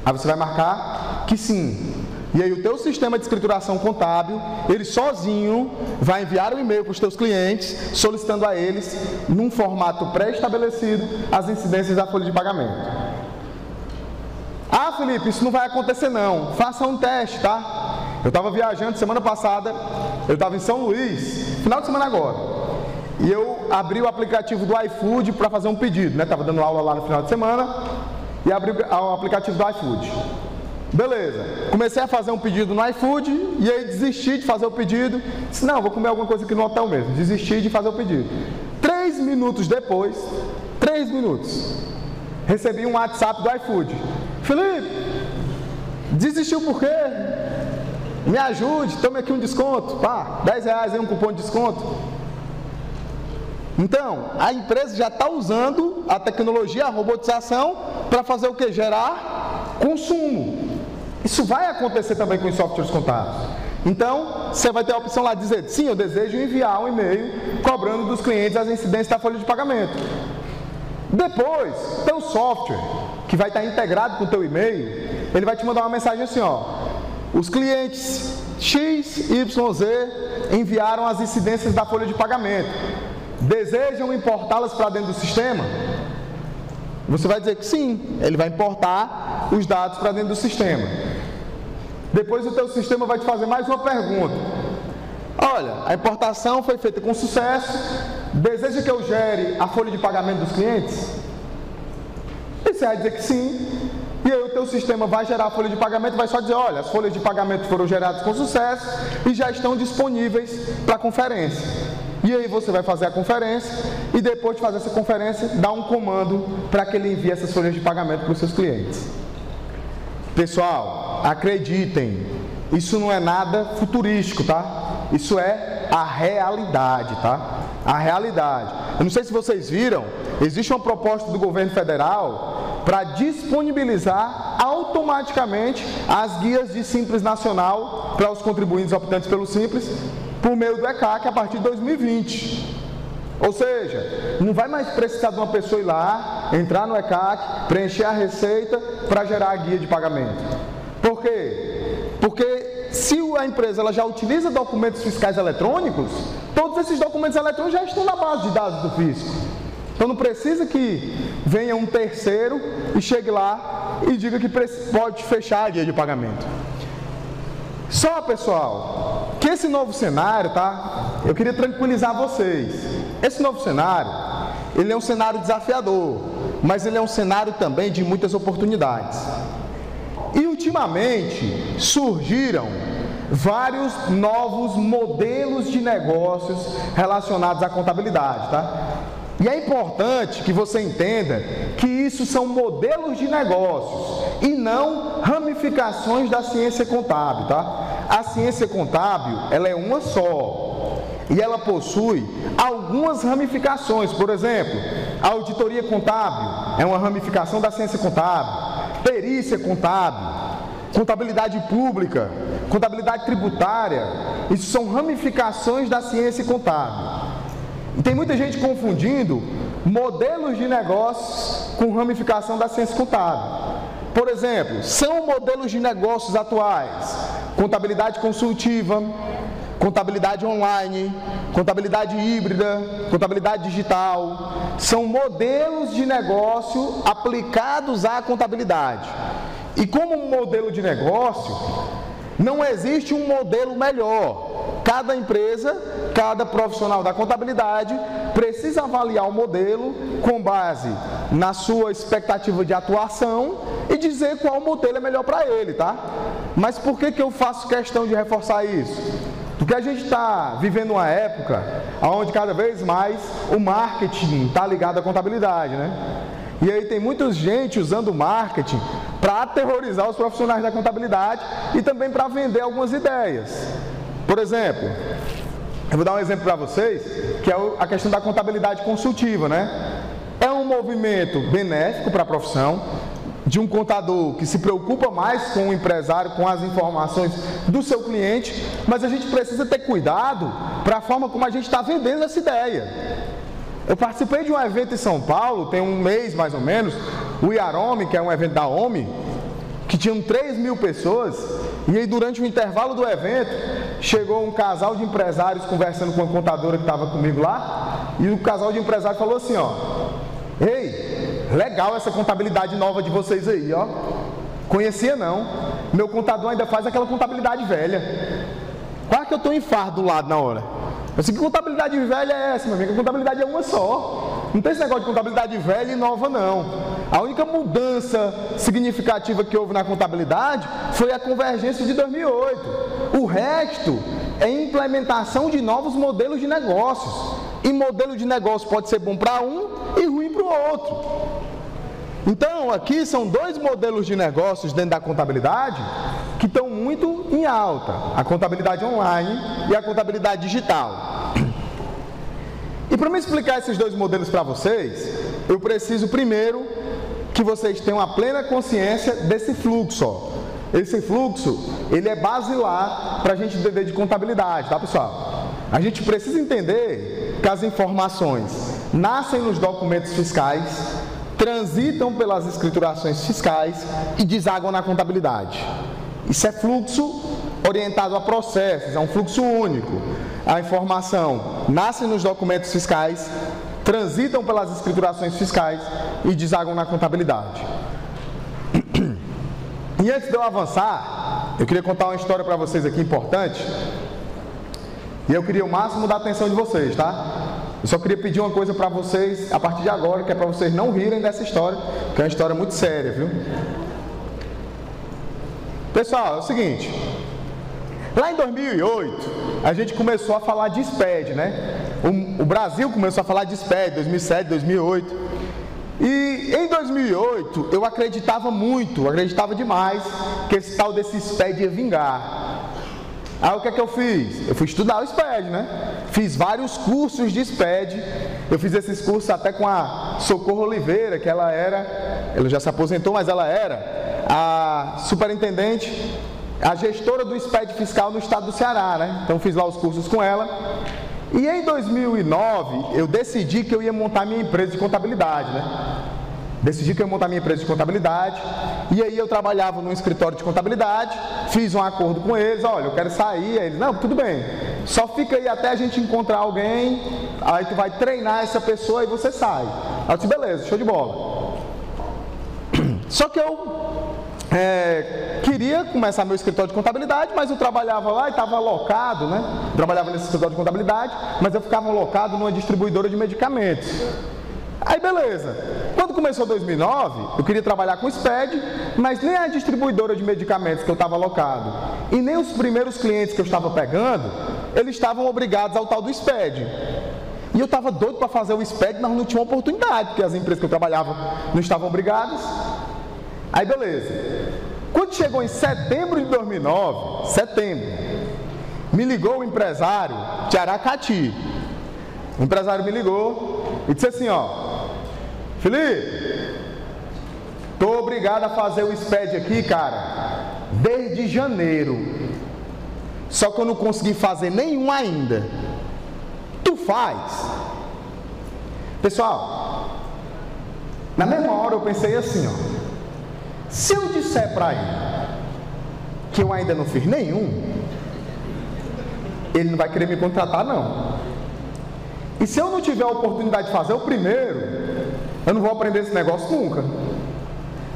Aí você vai marcar que sim. E aí o teu sistema de escrituração contábil, ele sozinho vai enviar um e-mail para os teus clientes, solicitando a eles, num formato pré-estabelecido, as incidências da folha de pagamento. Ah, Felipe, isso não vai acontecer não. Faça um teste, tá? Eu estava viajando semana passada, eu estava em São Luís, final de semana agora. E eu abri o aplicativo do iFood para fazer um pedido, né? Estava dando aula lá no final de semana e abri o aplicativo do iFood. Beleza, comecei a fazer um pedido no iFood e aí desisti de fazer o pedido. Disse, não, vou comer alguma coisa aqui no hotel mesmo. Desisti de fazer o pedido. 3 minutos depois, 3 minutos, recebi um WhatsApp do iFood. Felipe, desistiu por quê? Me ajude, tome aqui um desconto. Pá, R$10 aí, um cupom de desconto. Então, a empresa já está usando a tecnologia, a robotização, para fazer o quê? Gerar consumo. Isso vai acontecer também com os softwares contábeis. Então, você vai ter a opção lá de dizer, sim, eu desejo enviar um e-mail cobrando dos clientes as incidências da folha de pagamento. Depois, tem um software que vai estar integrado com o teu e-mail, ele vai te mandar uma mensagem assim, ó, os clientes X, Y, Z enviaram as incidências da folha de pagamento. Desejam importá-las para dentro do sistema? Você vai dizer que sim, ele vai importar os dados para dentro do sistema. Depois o teu sistema vai te fazer mais uma pergunta. Olha, a importação foi feita com sucesso, deseja que eu gere a folha de pagamento dos clientes? E você vai dizer que sim, e aí o teu sistema vai gerar a folha de pagamento e vai só dizer, olha, as folhas de pagamento foram geradas com sucesso e já estão disponíveis para a conferência. E aí você vai fazer a conferência e depois de fazer essa conferência, dá um comando para que ele envie essas folhas de pagamento para os seus clientes. Pessoal, acreditem, isso não é nada futurístico, tá? Isso é a realidade, tá? A realidade. Eu não sei se vocês viram, existe uma proposta do governo federal para disponibilizar automaticamente as guias de Simples Nacional para os contribuintes optantes pelo Simples, por meio do ECAC a partir de 2020. Ou seja, não vai mais precisar de uma pessoa ir lá, entrar no ECAC, preencher a receita para gerar a guia de pagamento. Por quê? Porque se a empresa ela já utiliza documentos fiscais eletrônicos, todos esses documentos eletrônicos já estão na base de dados do fisco. Então não precisa que venha um terceiro e chegue lá e diga que pode fechar a guia de pagamento. Só, pessoal, que esse novo cenário, tá? Eu queria tranquilizar vocês. Esse novo cenário, ele é um cenário desafiador, mas ele é um cenário também de muitas oportunidades. E ultimamente surgiram vários novos modelos de negócios relacionados à contabilidade, tá? E é importante que você entenda que isso são modelos de negócios e não ramificações da ciência contábil, tá? A ciência contábil, ela é uma só e ela possui algumas ramificações. Por exemplo, a auditoria contábil é uma ramificação da ciência contábil, perícia contábil, contabilidade pública, contabilidade tributária, isso são ramificações da ciência contábil. E tem muita gente confundindo modelos de negócios com ramificação da ciência contábil. Por exemplo, são modelos de negócios atuais: contabilidade consultiva, contabilidade online, contabilidade híbrida, contabilidade digital. São modelos de negócio aplicados à contabilidade. E como um modelo de negócio, não existe um modelo melhor. Cada empresa, cada profissional da contabilidade precisa avaliar o modelo com base na sua expectativa de atuação e dizer qual modelo é melhor para ele, tá? Mas por que eu faço questão de reforçar isso? Porque a gente está vivendo uma época onde cada vez mais o marketing está ligado à contabilidade, né? E aí tem muita gente usando o marketing para aterrorizar os profissionais da contabilidade e também para vender algumas ideias. Por exemplo, eu vou dar um exemplo para vocês, que é a questão da contabilidade consultiva, né? É um movimento benéfico para a profissão, de um contador que se preocupa mais com o empresário, com as informações do seu cliente, mas a gente precisa ter cuidado para a forma como a gente está vendendo essa ideia. Eu participei de um evento em São Paulo, tem um mês mais ou menos, o IAROME, que é um evento da OMI, que tinham 3.000 pessoas, e aí durante o intervalo do evento, chegou um casal de empresários conversando com a contadora que estava comigo lá, e o casal de empresários falou assim, ó: ei, legal essa contabilidade nova de vocês aí, ó. Conhecia não, meu contador ainda faz aquela contabilidade velha. Quase que eu estou em infarto do lado na hora. Eu sei que contabilidade velha é essa, meu amigo, a contabilidade é uma só. Não tem esse negócio de contabilidade velha e nova, não. A única mudança significativa que houve na contabilidade foi a convergência de 2008. O resto é implementação de novos modelos de negócios. E modelo de negócio pode ser bom para um e ruim para o outro. Então, aqui são dois modelos de negócios dentro da contabilidade que estão muito em alta. A contabilidade online e a contabilidade digital. E para me explicar esses dois modelos para vocês, eu preciso primeiro que vocês tenham a plena consciência desse fluxo. Ó. Esse fluxo, ele é basilar para a gente entender de contabilidade, tá, pessoal? A gente precisa entender que as informações nascem nos documentos fiscais, transitam pelas escriturações fiscais e desaguam na contabilidade. Isso é fluxo orientado a processos, é um fluxo único. A informação nasce nos documentos fiscais, transitam pelas escriturações fiscais e desaguam na contabilidade. E antes de eu avançar, eu queria contar uma história para vocês aqui importante. E eu queria o máximo da atenção de vocês, tá? Eu só queria pedir uma coisa para vocês, a partir de agora, que é para vocês não rirem dessa história, que é uma história muito séria, viu? Pessoal, é o seguinte. Lá em 2008, a gente começou a falar de SPED, né? O Brasil começou a falar de SPED, 2007, 2008. E em 2008, eu acreditava demais que esse tal desse SPED ia vingar. Aí o que é que eu fiz? Eu fui estudar o SPED, né? Fiz vários cursos de SPED. Eu fiz esses cursos até com a Socorro Oliveira, que ela já se aposentou, mas ela era a superintendente, a gestora do SPED fiscal no estado do Ceará, né? Então fiz lá os cursos com ela. E em 2009, eu decidi que eu ia montar minha empresa de contabilidade, né? Decidi que eu ia montar minha empresa de contabilidade. E aí eu trabalhava num escritório de contabilidade, fiz um acordo com eles, olha, eu quero sair. Aí eles, não, tudo bem, só fica aí até a gente encontrar alguém, aí tu vai treinar essa pessoa e você sai. Aí eu disse, beleza, show de bola. Só que eu queria começar meu escritório de contabilidade, mas eu trabalhava lá e estava alocado, né? Eu trabalhava nesse escritório de contabilidade, mas eu ficava alocado numa distribuidora de medicamentos. Aí beleza, quando começou 2009, eu queria trabalhar com SPED, mas nem a distribuidora de medicamentos que eu estava alocado e nem os primeiros clientes que eu estava pegando, eles estavam obrigados ao tal do SPED. E eu estava doido para fazer o SPED, mas não tinha oportunidade, porque as empresas que eu trabalhava não estavam obrigadas. Aí beleza, quando chegou em setembro de 2009, me ligou o empresário de Aracati. O empresário me ligou e disse assim, ó, Felipe, tô obrigado a fazer o SPED aqui, cara, desde janeiro. Só que eu não consegui fazer nenhum ainda. Tu faz? Pessoal, na mesma hora eu pensei assim, ó, se eu disser para ele que eu ainda não fiz nenhum, ele não vai querer me contratar, não. E se eu não tiver a oportunidade de fazer o primeiro, eu não vou aprender esse negócio nunca.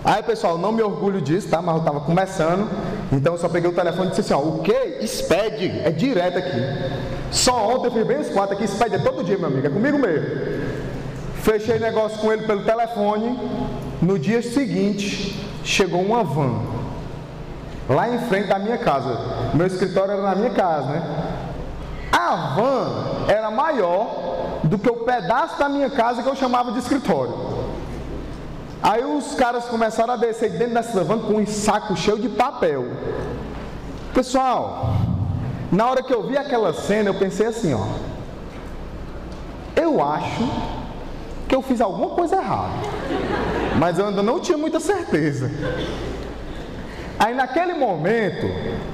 Aí, pessoal, não me orgulho disso, tá? Mas eu estava começando, então eu só peguei o telefone e disse assim, ó, o que? SPED, é direto aqui. Só ontem eu fiz bem os 4 aqui, SPED é todo dia, meu amigo, é comigo mesmo. Fechei negócio com ele pelo telefone, no dia seguinte, chegou uma van, lá em frente da minha casa. Meu escritório era na minha casa, né? A van era maior do que o pedaço da minha casa que eu chamava de escritório. Aí os caras começaram a descer dentro dessa van com um saco cheio de papel. Pessoal, na hora que eu vi aquela cena, eu pensei assim, ó, eu acho que eu fiz alguma coisa errada, mas eu ainda não tinha muita certeza. Aí naquele momento,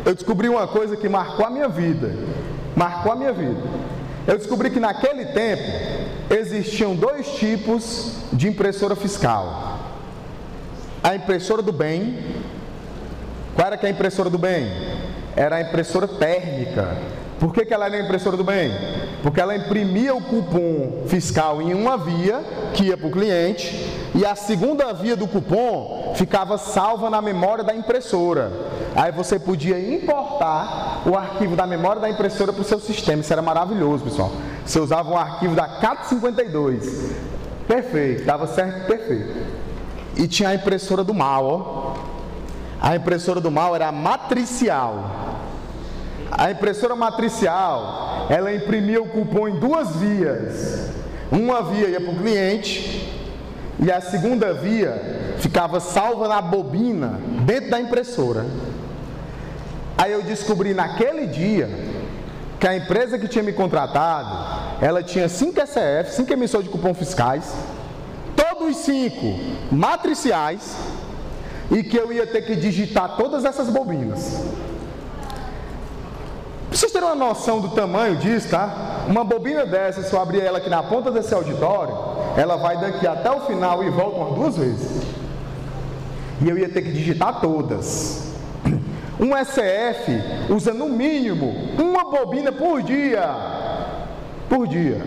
eu descobri uma coisa que marcou a minha vida. Eu descobri que naquele tempo existiam 2 tipos de impressora fiscal. A impressora do bem. Qual era que é a impressora do bem? Era a impressora térmica. Por que ela era a impressora do bem? Porque ela imprimia o cupom fiscal em uma via, que ia para o cliente, e a segunda via do cupom ficava salva na memória da impressora. Aí você podia importar o arquivo da memória da impressora para o seu sistema. Isso era maravilhoso, pessoal. Você usava um arquivo da CAT52. Perfeito, dava certo, perfeito. e tinha a impressora do mal, ó. A impressora do mal era a matricial. A impressora matricial, ela imprimia o cupom em duas vias. Uma via ia para o cliente e a segunda via ficava salva na bobina dentro da impressora. Aí eu descobri naquele dia que a empresa que tinha me contratado, ela tinha 5 ECF, 5 emissores de cupom fiscais, todos 5 matriciais, e que eu ia ter que digitar todas essas bobinas. Pra vocês terem uma noção do tamanho disso, tá? Uma bobina dessa, se eu abrir ela aqui na ponta desse auditório, ela vai daqui até o final e volta umas 2 vezes. E eu ia ter que digitar todas. Um ECF usa no mínimo uma bobina por dia. Por dia.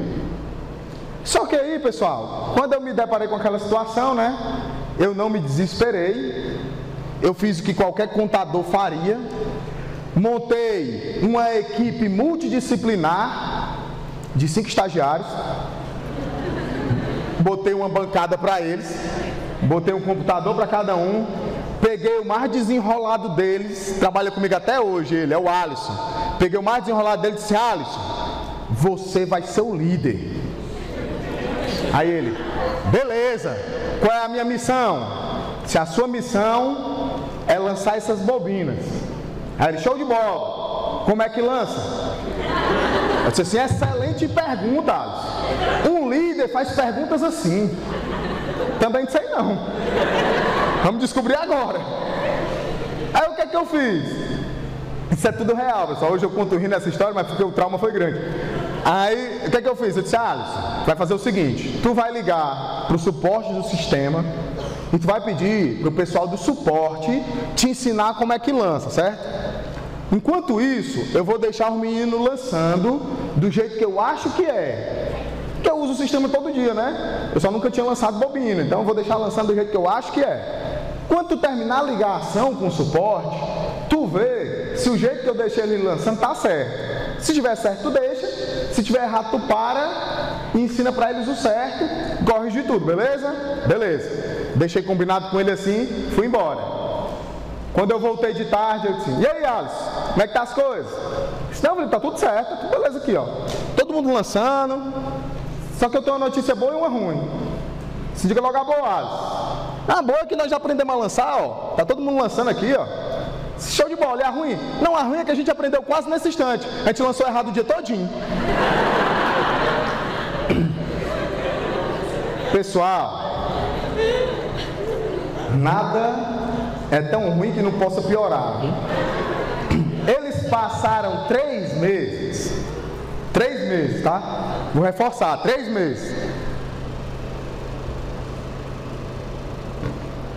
Só que aí, pessoal, quando eu me deparei com aquela situação, né? Eu não me desesperei. Eu fiz o que qualquer contador faria. Montei uma equipe multidisciplinar de 5 estagiários. Botei uma bancada para eles. Botei um computador para cada um. Peguei o mais desenrolado deles. Trabalha comigo até hoje, ele é o Alisson. Peguei o mais desenrolado dele e disse: Alisson, você vai ser o líder. Aí ele: beleza, qual é a minha missão? Se a sua missão é lançar essas bobinas. Aí ele: show de bola, como é que lança? Eu disse assim: excelente pergunta, Alisson. Um líder faz perguntas assim. Também não sei não. Vamos descobrir agora. Aí o que é que eu fiz? Isso é tudo real, pessoal. Hoje eu conto rindo essa história, mas porque o trauma foi grande. Aí, o que é que eu fiz? Eu disse: Alisson, vai fazer o seguinte, tu vai ligar para o suporte do sistema e tu vai pedir para o pessoal do suporte te ensinar como é que lança, certo? Enquanto isso, eu vou deixar o menino lançando do jeito que eu acho que é. Porque eu uso o sistema todo dia, né? Eu só nunca tinha lançado bobina, então eu vou deixar lançando do jeito que eu acho que é. Quando tu terminar a ligação com o suporte, tu vê se o jeito que eu deixei ele lançando tá certo. Se tiver certo, tu deixa. Se tiver errado, tu para e ensina para eles o certo, corrige tudo, beleza? Beleza. Deixei combinado com ele assim, fui embora. Quando eu voltei de tarde, eu disse: e aí, Alisson, como é que tá as coisas? Disse: não, tá tudo certo, tá tudo beleza aqui, ó. Todo mundo lançando. Só que eu tenho uma notícia boa e uma ruim. Se diga logo a boa, Alisson. A boa é que nós já aprendemos a lançar, ó. Tá todo mundo lançando aqui, ó. Show de bola. E a ruim? Não, a ruim é que a gente aprendeu quase nesse instante. A gente lançou errado o dia todinho. Pessoal, nada é tão ruim que não possa piorar, viu? Eles passaram 3 meses. 3 meses, tá? Vou reforçar, 3 meses.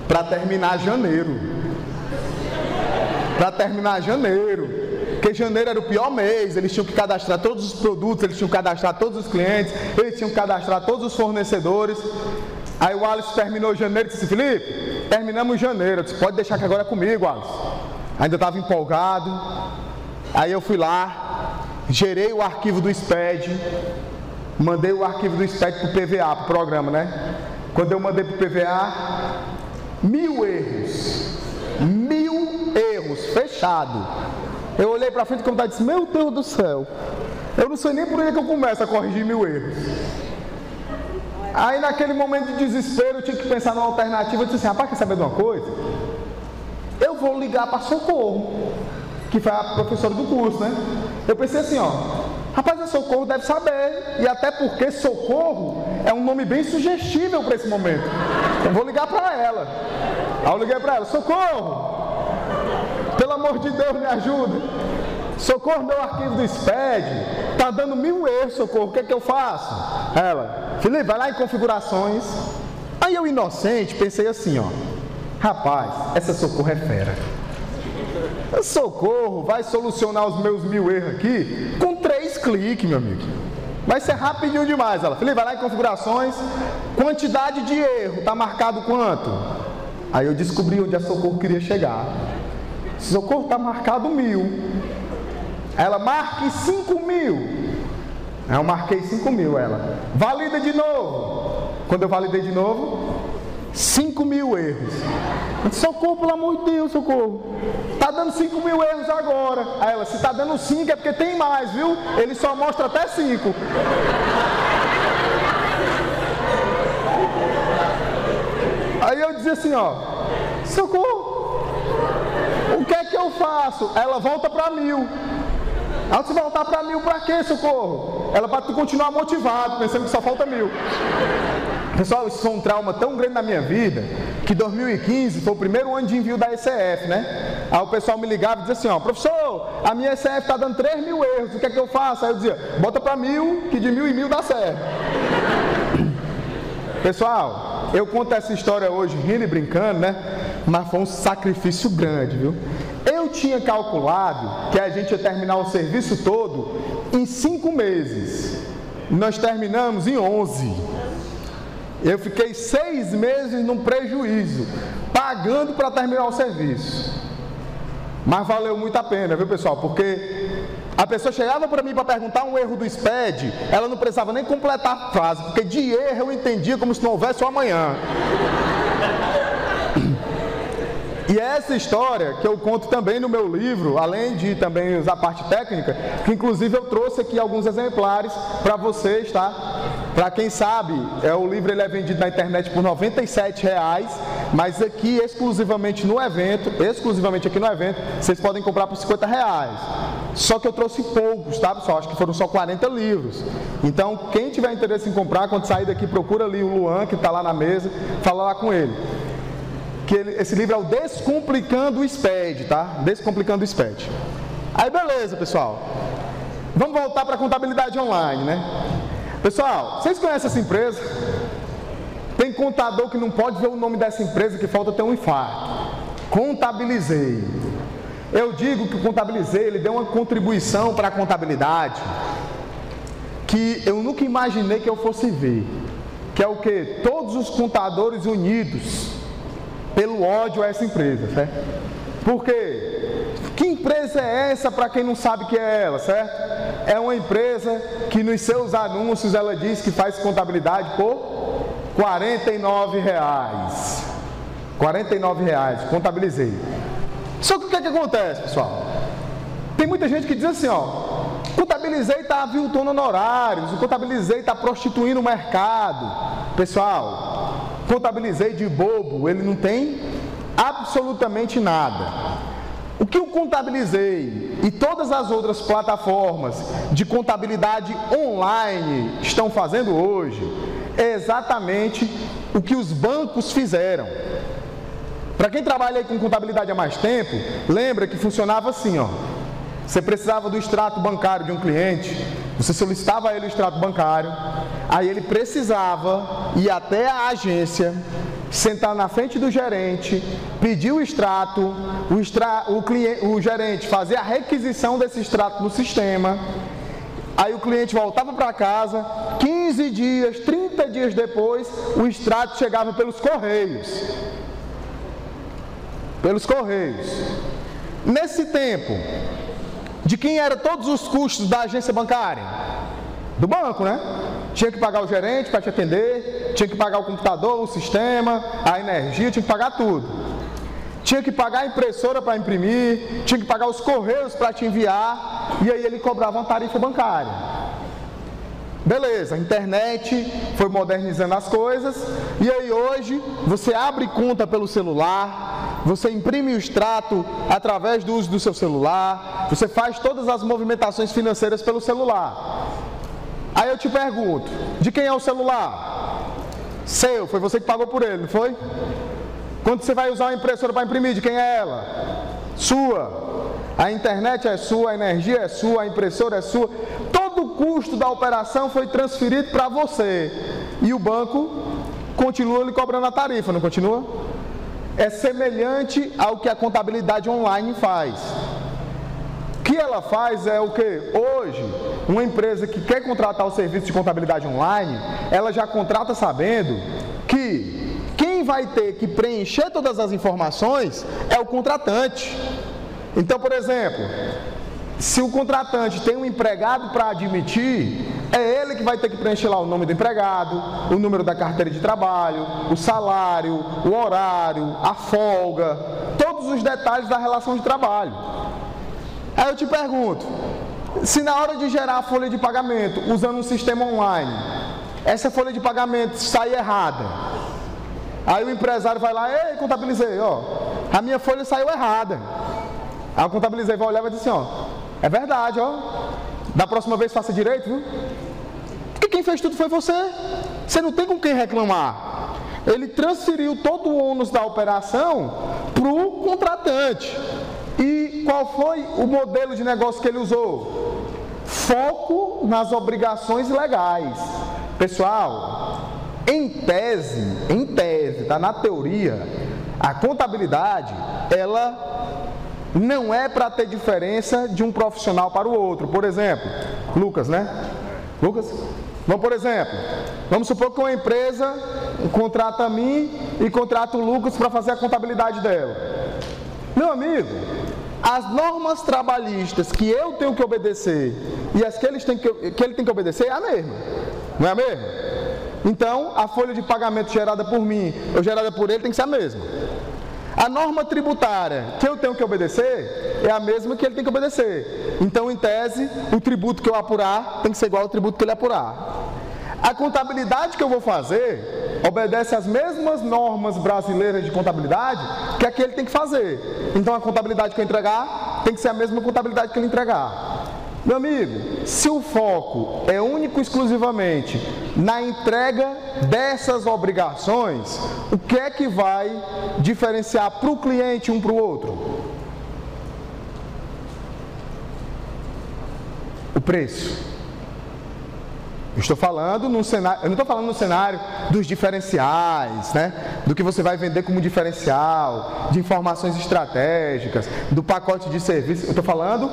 Para terminar janeiro. Para terminar janeiro. Porque janeiro era o pior mês. Eles tinham que cadastrar todos os produtos, eles tinham que cadastrar todos os clientes, eles tinham que cadastrar todos os fornecedores. Aí o Alisson terminou janeiro e disse: Felipe, terminamos janeiro. Eu disse: pode deixar que agora é comigo, Alisson. Ainda estava empolgado. Aí eu fui lá, gerei o arquivo do SPED, mandei o arquivo do SPED para o PVA, para o programa, né? Quando eu mandei para o PVA, 1000 erros. 1000 erros, fechado. Eu olhei para frente do computador e disse: meu Deus do céu, eu não sei nem por que eu começo a corrigir 1000 erros. Aí naquele momento de desespero eu tinha que pensar numa alternativa. Eu disse assim: rapaz, quer saber de uma coisa? Eu vou ligar para Socorro, que foi a professora do curso, né? Eu pensei assim, ó: rapaz, a Socorro deve saber. E até porque Socorro é um nome bem sugestível para esse momento. Eu vou ligar para ela. Aí eu liguei para ela: Socorro, pelo amor de Deus, me ajuda. Socorro, meu arquivo do SPED tá dando 1000 erros, Socorro, o que é que eu faço? Ela: Felipe, vai lá em configurações. Aí eu, inocente, pensei assim, ó: rapaz, essa Socorro é fera. Socorro vai solucionar os meus 1000 erros aqui com 3 cliques, meu amigo. Vai ser rapidinho demais. Ela: Felipe, vai lá em configurações, quantidade de erro, tá marcado quanto? Aí eu descobri onde a Socorro queria chegar. Socorro tá marcado 1000. Ela: marque 5000. Aí eu marquei 5000. Ela: valida de novo. Quando eu validei de novo, 5.000 erros. Eu disse, socorro, pelo amor de Deus, socorro. Está dando 5.000 erros agora. Aí ela, se está dando 5 é porque tem mais, viu? Ele só mostra até 5. Aí eu dizia assim, ó, socorro, o que é que eu faço? Ela volta para 1.000. Aí você voltar para 1.000 para quê, socorro? Ela para tu continuar motivado, pensando que só falta 1.000. Pessoal, isso foi um trauma tão grande na minha vida, que 2015 foi o primeiro ano de envio da ECF, né? Aí o pessoal me ligava e dizia assim, ó, professor, a minha ECF está dando 3.000 erros, o que é que eu faço? Aí eu dizia, bota para 1.000, que de 1.000 em 1.000 dá certo. Pessoal, eu conto essa história hoje rindo e brincando, né? Mas foi um sacrifício grande, viu? Eu tinha calculado que a gente ia terminar o serviço todo em 5 meses. Nós terminamos em 11. Eu fiquei 6 meses num prejuízo, pagando para terminar o serviço. Mas valeu muito a pena, viu, pessoal? Porque a pessoa chegava para mim para perguntar um erro do SPED, ela não precisava nem completar a frase, porque de erro eu entendia como se não houvesse o amanhã. E essa história que eu conto também no meu livro, além de também usar a parte técnica, que inclusive eu trouxe aqui alguns exemplares para vocês, tá? Para quem sabe, o livro ele é vendido na internet por R$ 97,00, mas aqui exclusivamente no evento, vocês podem comprar por R$ 50,00. Só que eu trouxe poucos, tá, pessoal? Acho que foram só 40 livros. Então, quem tiver interesse em comprar, quando sair daqui, procura ali o Luan, que está lá na mesa, fala lá com ele. Esse livro é o Descomplicando o SPED, tá? Descomplicando o SPED. Aí, beleza, pessoal. Vamos voltar para a contabilidade online, né? Pessoal, vocês conhecem essa empresa? Tem contador que não pode ver o nome dessa empresa que falta ter um infarto. Contabilizei. Eu digo que o Contabilizei, ele deu uma contribuição para a contabilidade que eu nunca imaginei que eu fosse ver. Que é o quê? Todos os contadores unidos pelo ódio a essa empresa, certo? Por quê? Que empresa é essa para quem não sabe que é ela, certo? É uma empresa que nos seus anúncios ela diz que faz contabilidade por R$ 49,00. R$ 49,00, Contabilizei. Só que o que é que acontece, pessoal? Tem muita gente que diz assim, ó, Contabilizei está aviltando honorários, o Contabilizei está prostituindo o mercado. Pessoal, Contabilizei de bobo, ele não tem absolutamente nada. O que o Contabilizei e todas as outras plataformas de contabilidade online estão fazendo hoje é exatamente o que os bancos fizeram. Para quem trabalha aí com contabilidade há mais tempo, lembra que funcionava assim, ó. Você precisava do extrato bancário de um cliente, você solicitava a ele o extrato bancário, aí ele precisava ir até a agência, sentar na frente do gerente, pedir o extrato, o gerente fazer a requisição desse extrato no sistema, aí o cliente voltava para casa, 15 dias, 30 dias depois, o extrato chegava pelos correios. Nesse tempo, de quem eram todos os custos da agência bancária? Do banco, né? Tinha que pagar o gerente para te atender, tinha que pagar o computador, o sistema, a energia, tinha que pagar tudo. Tinha que pagar a impressora para imprimir, tinha que pagar os correios para te enviar, e aí ele cobrava uma tarifa bancária. Beleza, a internet foi modernizando as coisas, e aí hoje você abre conta pelo celular, você imprime o extrato através do uso do seu celular, você faz todas as movimentações financeiras pelo celular. Aí eu te pergunto, de quem é o celular? Seu, foi você que pagou por ele, não foi? Quando você vai usar uma impressora para imprimir, de quem é ela? Sua. A internet é sua, a energia é sua, a impressora é sua. Todo o custo da operação foi transferido para você. E o banco continua lhe cobrando a tarifa, não continua? É semelhante ao que a contabilidade online faz. O que ela faz é o quê? Hoje, uma empresa que quer contratar o serviço de contabilidade online, ela já contrata sabendo que quem vai ter que preencher todas as informações é o contratante. Então, por exemplo, se o contratante tem um empregado para admitir, É ele que vai ter que preencher lá o nome do empregado, o número da carteira de trabalho, o salário, o horário, a folga, todos os detalhes da relação de trabalho. Aí eu te pergunto, se na hora de gerar a folha de pagamento, usando um sistema online, essa folha de pagamento sair errada, aí o empresário vai lá, ei, contabilizei, ó, a minha folha saiu errada. Aí o contabilizei vai olhar e vai dizer assim, ó, é verdade, ó, da próxima vez faça direito, viu? Porque quem fez tudo foi você. Você não tem com quem reclamar. Ele transferiu todo o ônus da operação para o contratante. E qual foi o modelo de negócio que ele usou? Foco nas obrigações legais. Pessoal, em tese, tá? Na teoria, a contabilidade, ela não é para ter diferença de um profissional para o outro. Por exemplo, Lucas, né? Lucas? Vamos, por exemplo, vamos supor que uma empresa contrata a mim e contrata o Lucas para fazer a contabilidade dela. Meu amigo, as normas trabalhistas que eu tenho que obedecer e as que ele tem que obedecer é a mesma. Não é a mesma? Então, a folha de pagamento gerada por mim ou gerada por ele tem que ser a mesma. A norma tributária que eu tenho que obedecer é a mesma que ele tem que obedecer. Então, em tese, o tributo que eu apurar tem que ser igual ao tributo que ele apurar. A contabilidade que eu vou fazer obedece às mesmas normas brasileiras de contabilidade que aquele tem que fazer. Então, a contabilidade que eu entregar tem que ser a mesma contabilidade que ele entregar. Meu amigo, se o foco é único e exclusivamente na entrega dessas obrigações, o que é que vai diferenciar para o cliente um para o outro? O preço. Eu estou falando num cenário, eu não estou falando no cenário dos diferenciais, né? Do que você vai vender como diferencial, de informações estratégicas, do pacote de serviços. Eu estou falando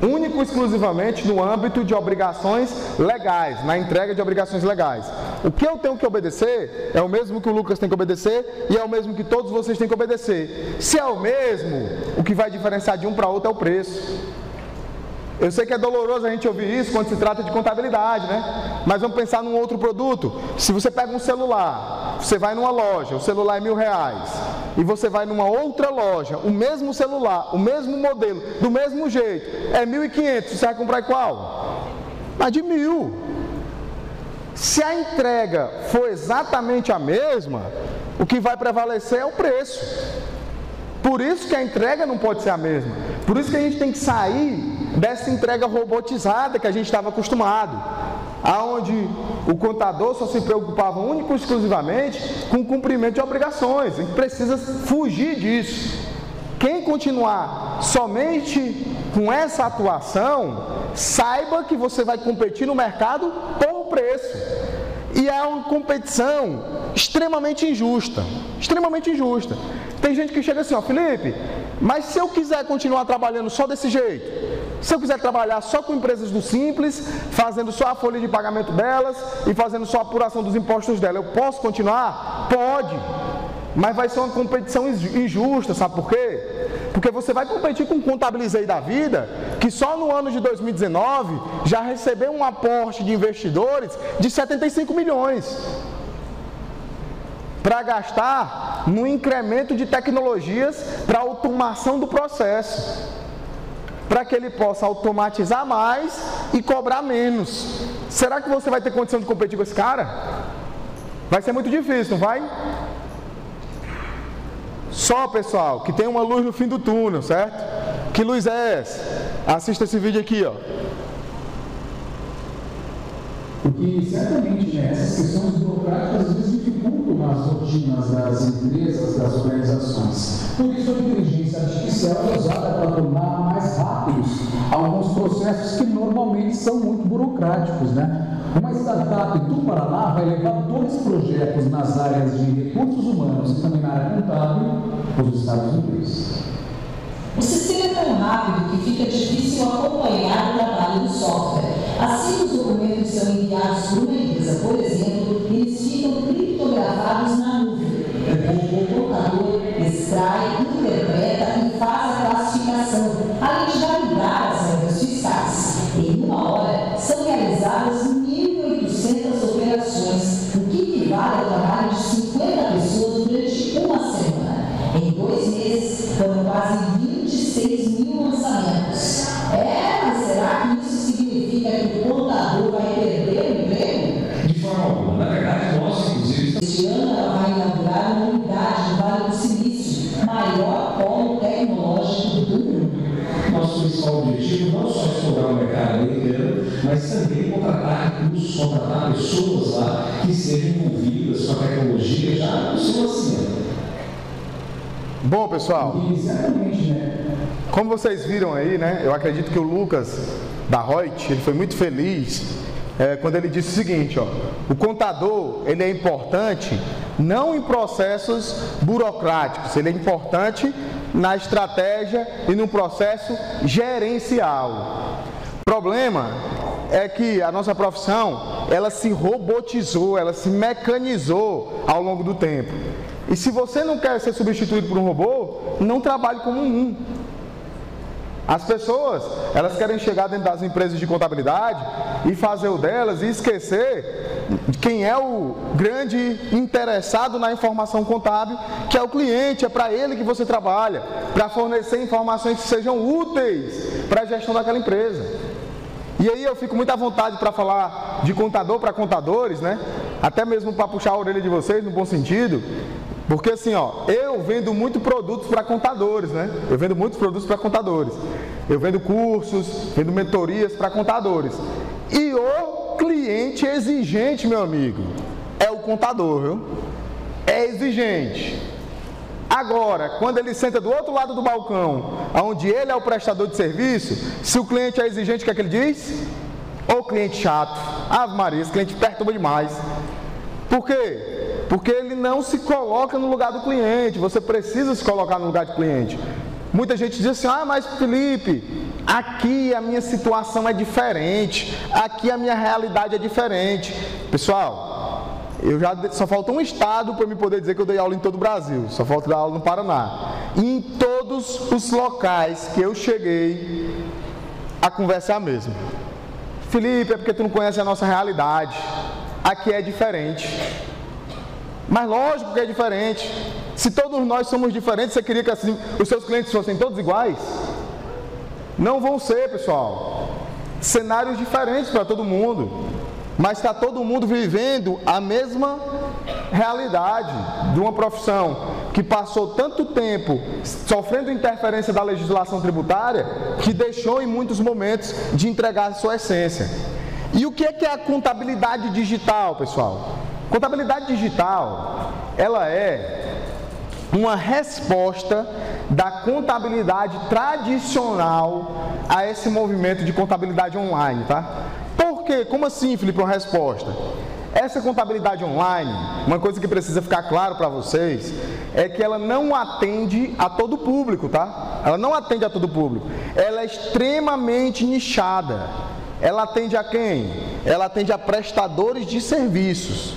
único e exclusivamente no âmbito de obrigações legais, na entrega de obrigações legais. O que eu tenho que obedecer é o mesmo que o Lucas tem que obedecer e é o mesmo que todos vocês têm que obedecer. Se é o mesmo, o que vai diferenciar de um para outro é o preço. Eu sei que é doloroso a gente ouvir isso quando se trata de contabilidade, né? Mas vamos pensar num outro produto. Se você pega um celular, você vai numa loja, o celular é R$1.000, e você vai numa outra loja, o mesmo celular, o mesmo modelo, do mesmo jeito, é R$1.500, você vai comprar qual? A de 1.000. Se a entrega for exatamente a mesma, o que vai prevalecer é o preço. Por isso que a entrega não pode ser a mesma. Por isso que a gente tem que sair dessa entrega robotizada que a gente estava acostumado, aonde o contador só se preocupava único e exclusivamente com o cumprimento de obrigações. A gente precisa fugir disso. Quem continuar somente com essa atuação, saiba que você vai competir no mercado por preço. E é uma competição extremamente injusta. Extremamente injusta. Tem gente que chega assim, ó, Felipe, mas se eu quiser continuar trabalhando só desse jeito, se eu quiser trabalhar só com empresas do Simples, fazendo só a folha de pagamento delas e fazendo só a apuração dos impostos delas, eu posso continuar? Pode. Mas vai ser uma competição injusta, sabe por quê? Porque você vai competir com um Contabilizei da vida, que só no ano de 2019 já recebeu um aporte de investidores de 75 milhões. Para gastar no incremento de tecnologias para automação do processo. Para que ele possa automatizar mais e cobrar menos. Será que você vai ter condição de competir com esse cara? Vai ser muito difícil, não vai? Só, pessoal, que tem uma luz no fim do túnel, certo? Que luz é essa? Assista esse vídeo aqui, ó. Porque certamente, né, essas questões burocráticas às vezes dificultam as rotinas das empresas, das organizações. Por isso a inteligência artificial é usada para tornar mais rápidos alguns processos que normalmente são muito burocráticos, né? Uma startup do Paraná vai levar 2 projetos nas áreas de recursos humanos e também na área contábil dos Estados Unidos. O sistema é tão rápido que fica difícil acompanhar o trabalho do software. Assim, os documentos são enviados por uma empresa, por exemplo, eles ficam criptografados na nuvem. O computador extrai, interpreta e faz a classificação, além de validar as regras fiscais. Em 1 hora, são realizadas 1.000 quase 26 mil lançamentos. Mas será que isso significa que o contador vai perder o emprego? De forma alguma. Na verdade, nós, inclusive... Este ano ela vai inaugurar uma unidade no Vale do Silício, maior polo tecnológico do mundo. Nosso principal objetivo não só explorar o mercado inteiro, mas também contratar recursos, contratar pessoas lá que sejam envolvidas com a tecnologia já no seu nascimento. Bom, pessoal, Exatamente, né? como vocês viram aí, né? Eu acredito que o Lucas da Reut, ele foi muito feliz quando ele disse o seguinte, ó: o contador, ele é importante não em processos burocráticos, ele é importante na estratégia e no processo gerencial. O problema é que a nossa profissão, ela se robotizou, ela se mecanizou ao longo do tempo. E se você não quer ser substituído por um robô, não trabalhe como um. As pessoas, elas querem chegar dentro das empresas de contabilidade e fazer o delas e esquecer quem é o grande interessado na informação contábil, que é o cliente, é para ele que você trabalha, para fornecer informações que sejam úteis para a gestão daquela empresa. E aí eu fico muito à vontade para falar de contador para contadores, né? Até mesmo para puxar a orelha de vocês, no bom sentido. Porque assim, ó, eu vendo muito produtos para contadores, né? Eu vendo muitos produtos para contadores. Eu vendo cursos, vendo mentorias para contadores. E o cliente exigente, meu amigo, é o contador, viu? É exigente. Agora, quando ele senta do outro lado do balcão, onde ele é o prestador de serviço, se o cliente é exigente, o que é que ele diz? Ô cliente chato, Ave Maria, esse cliente perturba demais. Por quê? Porque ele não se coloca no lugar do cliente. Você precisa se colocar no lugar do cliente. Muita gente diz assim: ah, mas Felipe, aqui a minha situação é diferente, aqui a minha realidade é diferente. Pessoal, só falta um estado para eu poder dizer que eu dei aula em todo o Brasil. Só falta dar aula no Paraná. E em todos os locais que eu cheguei, a conversa é a mesma. Felipe, é porque tu não conhece a nossa realidade. Aqui é diferente. Mas lógico que é diferente. Se todos nós somos diferentes, você queria que assim, os seus clientes fossem todos iguais? Não vão ser, pessoal. Cenários diferentes para todo mundo. Mas está todo mundo vivendo a mesma realidade de uma profissão que passou tanto tempo sofrendo interferência da legislação tributária que deixou em muitos momentos de entregar a sua essência. E o que é a contabilidade digital, pessoal? Contabilidade digital, ela é uma resposta da contabilidade tradicional a esse movimento de contabilidade online, tá? Por quê? Como assim, Felipe, uma resposta? Essa contabilidade online, uma coisa que precisa ficar claro para vocês, é que ela não atende a todo público, tá? Ela não atende a todo público. Ela é extremamente nichada. Ela atende a quem? Ela atende a prestadores de serviços.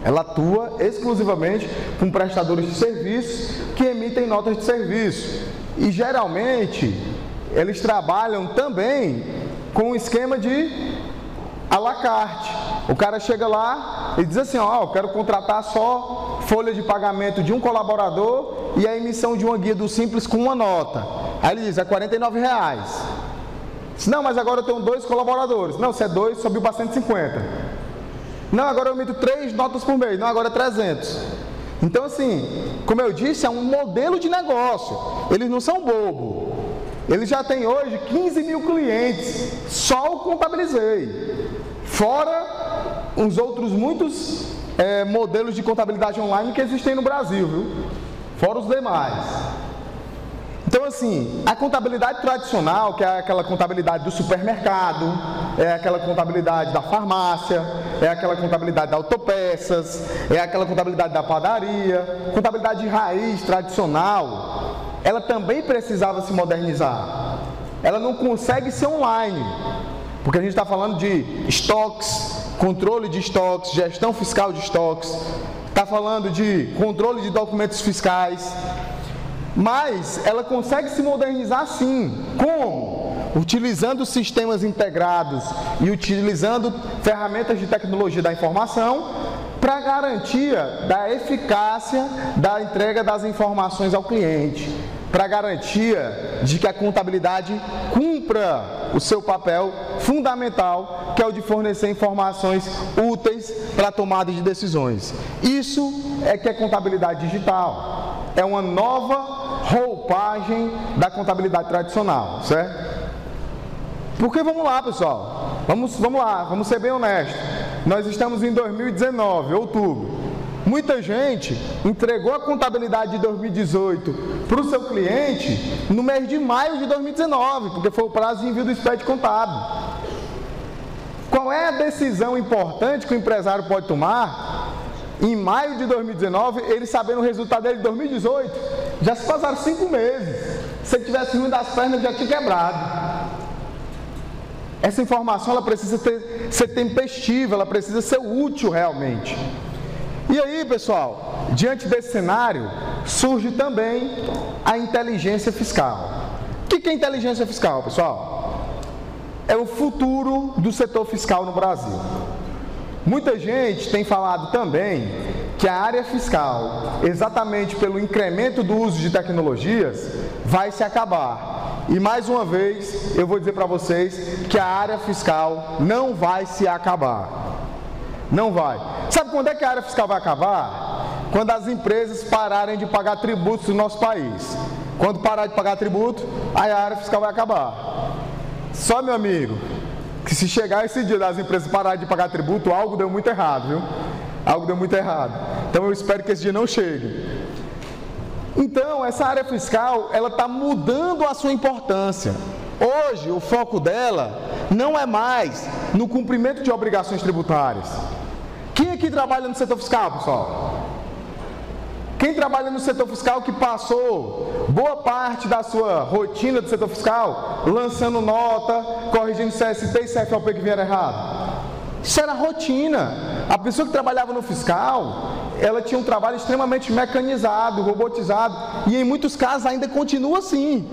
Ela atua exclusivamente com prestadores de serviços que emitem notas de serviço. E geralmente, eles trabalham também com um esquema de à la carte. O cara chega lá e diz assim: ó, eu quero contratar só folha de pagamento de um colaborador e a emissão de uma guia do Simples com uma nota. Aí ele diz: é R$49. Não, mas agora eu tenho 2 colaboradores. Não, se é 2, subiu para 150. Não, agora eu emito 3 notas por mês. Não, agora é 300. Então, assim, como eu disse, é um modelo de negócio. Eles não são bobo. Eles já têm hoje 15 mil clientes. Só o contabilizei. Fora os outros muitos modelos de contabilidade online que existem no Brasil, viu? Fora os demais. Então, assim, a contabilidade tradicional, que é aquela contabilidade do supermercado, é aquela contabilidade da farmácia, é aquela contabilidade da autopeças, é aquela contabilidade da padaria, contabilidade de raiz tradicional, ela também precisava se modernizar. Ela não consegue ser online, porque a gente está falando de estoques, controle de estoques, gestão fiscal de estoques, está falando de controle de documentos fiscais. Mas ela consegue se modernizar sim. Como? Utilizando sistemas integrados e utilizando ferramentas de tecnologia da informação para garantia da eficácia da entrega das informações ao cliente. para a garantia de que a contabilidade cumpra o seu papel fundamental, que é o de fornecer informações úteis para a tomada de decisões. Isso é que é contabilidade digital. É uma nova roupagem da contabilidade tradicional, certo? Porque vamos lá, pessoal, vamos lá, vamos ser bem honestos. Nós estamos em 2019, outubro. Muita gente entregou a contabilidade de 2018 para o seu cliente no mês de maio de 2019, porque foi o prazo de envio do expediente contábil. Qual é a decisão importante que o empresário pode tomar em maio de 2019, ele sabendo o resultado dele de 2018? Já se passaram 5 meses. Se ele tivesse ruim das pernas, já tinha quebrado. Essa informação ela precisa ser tempestiva, ela precisa ser útil realmente. E aí, pessoal, diante desse cenário, surge também a inteligência fiscal. O que é inteligência fiscal, pessoal? É o futuro do setor fiscal no Brasil. Muita gente tem falado também que a área fiscal, exatamente pelo incremento do uso de tecnologias, vai se acabar. E mais uma vez, eu vou dizer para vocês que a área fiscal não vai se acabar. Não vai. Sabe quando é que a área fiscal vai acabar? Quando as empresas pararem de pagar tributos no nosso país. Quando parar de pagar tributo, aí a área fiscal vai acabar. Só, meu amigo, que se chegar esse dia das empresas pararem de pagar tributo, algo deu muito errado, viu? Algo deu muito errado. Então eu espero que esse dia não chegue. Então, essa área fiscal, ela está mudando a sua importância. Hoje, o foco dela não é mais no cumprimento de obrigações tributárias. Quem aqui trabalha no setor fiscal, pessoal? Quem trabalha no setor fiscal que passou boa parte da sua rotina do setor fiscal lançando nota, corrigindo CST e CFOP que vieram errado? Isso era rotina. A pessoa que trabalhava no fiscal, ela tinha um trabalho extremamente mecanizado, robotizado, e em muitos casos ainda continua assim.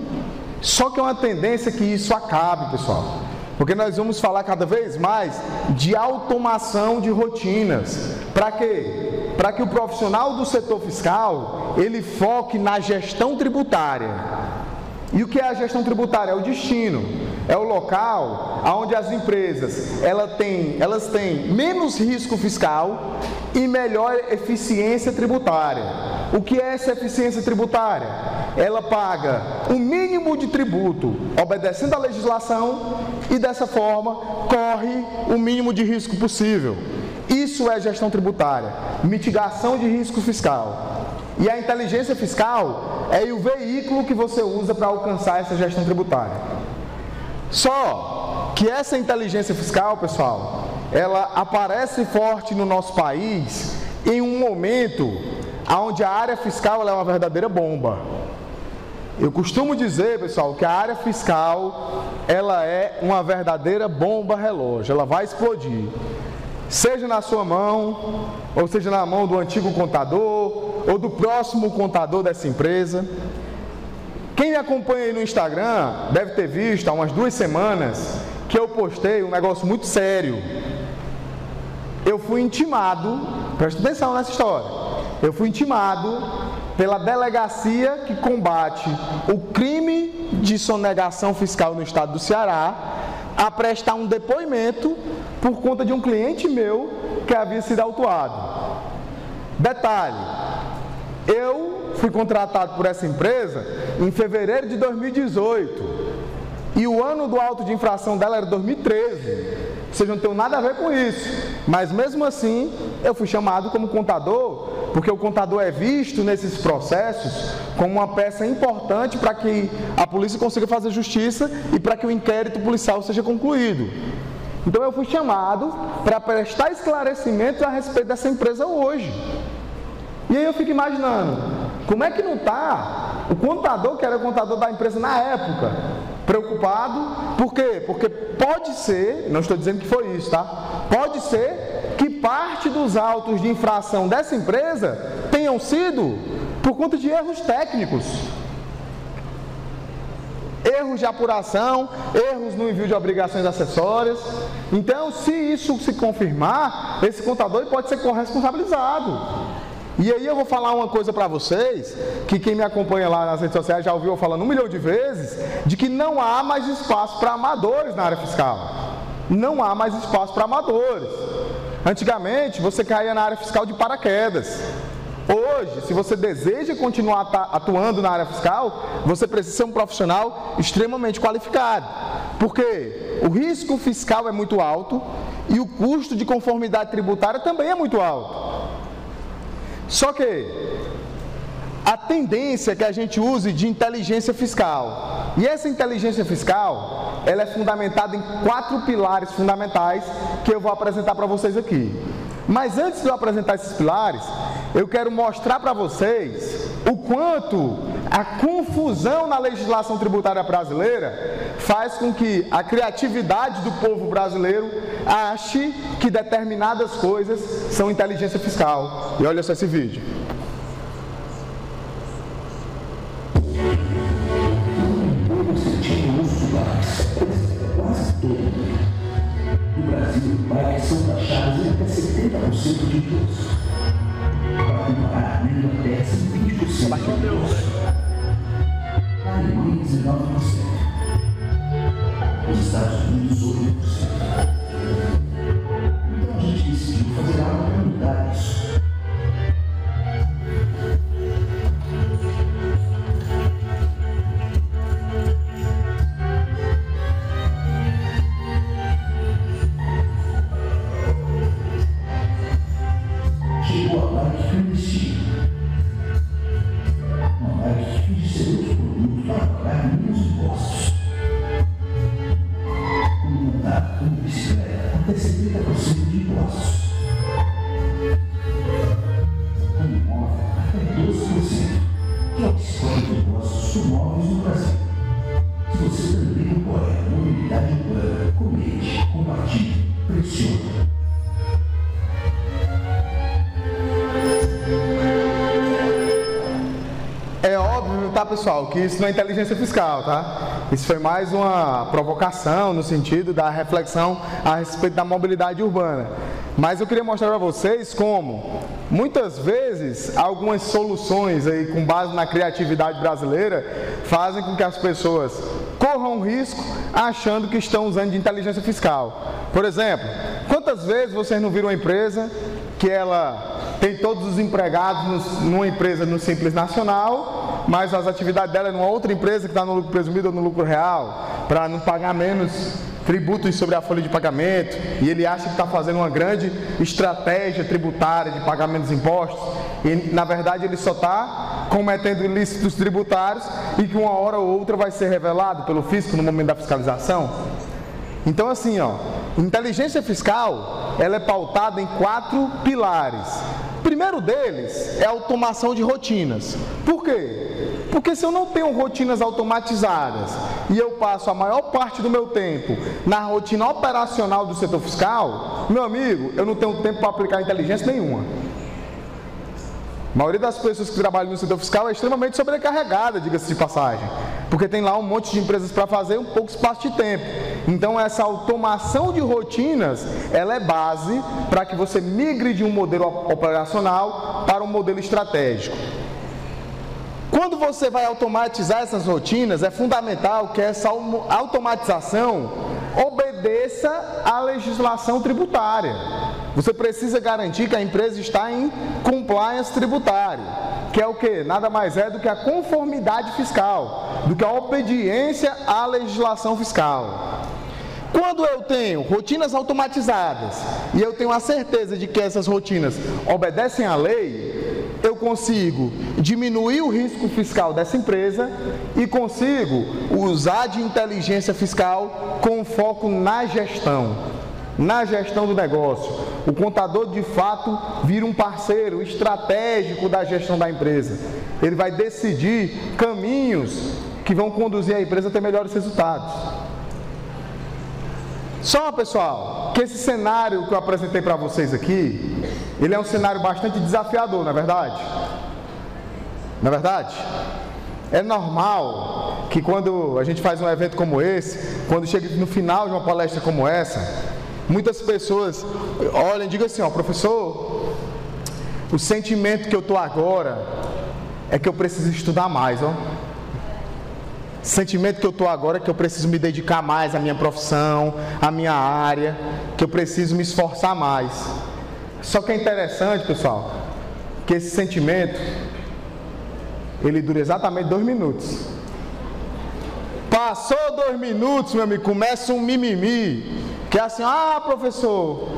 Só que é uma tendência que isso acabe, pessoal. Porque nós vamos falar cada vez mais de automação de rotinas. Para quê? Para que o profissional do setor fiscal, ele foque na gestão tributária. E o que é a gestão tributária? É o destino. É o local onde as empresas elas têm menos risco fiscal e melhor eficiência tributária. O que é essa eficiência tributária? Ela paga o mínimo de tributo obedecendo à legislação e dessa forma corre o mínimo de risco possível. Isso é gestão tributária, mitigação de risco fiscal. E a inteligência fiscal é o veículo que você usa para alcançar essa gestão tributária. Só que essa inteligência fiscal, pessoal, ela aparece forte no nosso país em um momento onde a área fiscal ela é uma verdadeira bomba. Eu costumo dizer, pessoal, que a área fiscal ela é uma verdadeira bomba relógio, ela vai explodir. Seja na sua mão, ou seja na mão do antigo contador, ou do próximo contador dessa empresa. Quem me acompanha aí no Instagram deve ter visto há umas 2 semanas que eu postei um negócio muito sério. Eu fui intimado, presta atenção nessa história, eu fui intimado pela delegacia que combate o crime de sonegação fiscal no estado do Ceará a prestar um depoimento por conta de um cliente meu que havia sido autuado. Detalhe, eu fui contratado por essa empresa em fevereiro de 2018 e o ano do auto de infração dela era 2013. Ou seja, não tem nada a ver com isso. Mas mesmo assim, eu fui chamado como contador, porque o contador é visto nesses processos como uma peça importante para que a polícia consiga fazer justiça e para que o inquérito policial seja concluído. Então eu fui chamado para prestar esclarecimentos a respeito dessa empresa hoje. E aí eu fico imaginando, como é que não está o contador, que era o contador da empresa na época, preocupado? Por quê? Porque pode ser, não estou dizendo que foi isso, tá? Pode ser que parte dos autos de infração dessa empresa tenham sido por conta de erros técnicos. Erros de apuração, erros no envio de obrigações acessórias. Então, se isso se confirmar, esse contador pode ser corresponsabilizado. E aí eu vou falar uma coisa para vocês, que quem me acompanha lá nas redes sociais já ouviu eu falando 1 milhão de vezes, de que não há mais espaço para amadores na área fiscal. Não há mais espaço para amadores. Antigamente, você caía na área fiscal de paraquedas. Hoje, se você deseja continuar atuando na área fiscal, você precisa ser um profissional extremamente qualificado. Porque o risco fiscal é muito alto e o custo de conformidade tributária também é muito alto. Só que a tendência é que a gente use de inteligência fiscal. E essa inteligência fiscal, ela é fundamentada em 4 pilares fundamentais que eu vou apresentar para vocês aqui. Mas antes de eu apresentar esses pilares, eu quero mostrar para vocês o quanto a confusão na legislação tributária brasileira faz com que a criatividade do povo brasileiro ache que determinadas coisas são inteligência fiscal. E olha só esse vídeo. Quase todo no Brasil, bikes são taxadas em até 70% de imposto. Para comparar, na Inglaterra, 20% de imposto. Na Alemanha, 19%. Nos Estados Unidos, 8%. Então a gente decidiu fazer algo para mudar isso. Pessoal, que isso não é inteligência fiscal, tá? Isso foi mais uma provocação no sentido da reflexão a respeito da mobilidade urbana. Mas eu queria mostrar para vocês como, muitas vezes, algumas soluções aí com base na criatividade brasileira fazem com que as pessoas corram risco achando que estão usando de inteligência fiscal. Por exemplo, quantas vezes vocês não viram uma empresa que ela tem todos os empregados numa empresa no Simples Nacional, mas as atividades dela é numa outra empresa que está no lucro presumido ou no lucro real, para não pagar menos tributos sobre a folha de pagamento, e ele acha que está fazendo uma grande estratégia tributária de pagar menos impostos, e na verdade ele só está cometendo ilícitos tributários e que uma hora ou outra vai ser revelado pelo fisco no momento da fiscalização. Então assim, inteligência fiscal, ela é pautada em 4 pilares. O primeiro deles é a automação de rotinas. Por quê? Porque se eu não tenho rotinas automatizadas e eu passo a maior parte do meu tempo na rotina operacional do setor fiscal, meu amigo, eu não tenho tempo para aplicar inteligência nenhuma. A maioria das pessoas que trabalham no setor fiscal é extremamente sobrecarregada, diga-se de passagem, porque tem lá um monte de empresas para fazer um pouco espaço de tempo. Então essa automação de rotinas, ela é base para que você migre de um modelo operacional para um modelo estratégico. Quando você vai automatizar essas rotinas, é fundamental que essa automatização obedeça à legislação tributária. Você precisa garantir que a empresa está em compliance tributário, que é o quê? Nada mais é do que a conformidade fiscal, do que a obediência à legislação fiscal. Quando eu tenho rotinas automatizadas e eu tenho a certeza de que essas rotinas obedecem à lei, eu consigo diminuir o risco fiscal dessa empresa e consigo usar de inteligência fiscal com foco na gestão do negócio. O contador, de fato, vira um parceiro estratégico da gestão da empresa. Ele vai decidir caminhos que vão conduzir a empresa a ter melhores resultados. Só, pessoal, que esse cenário que eu apresentei para vocês aqui, ele é um cenário bastante desafiador, não é verdade? Não é verdade? É normal que quando a gente faz um evento como esse, quando chega no final de uma palestra como essa, muitas pessoas olham e digam assim, professor, O sentimento que eu estou agora é que eu preciso estudar mais, ó. O sentimento que eu estou agora é que eu preciso me dedicar mais à minha profissão, à minha área, que eu preciso me esforçar mais. Só que é interessante, pessoal, que esse sentimento, ele dura exatamente 2 minutos. Passou 2 minutos, meu amigo, começa um mimimi, que é assim, professor,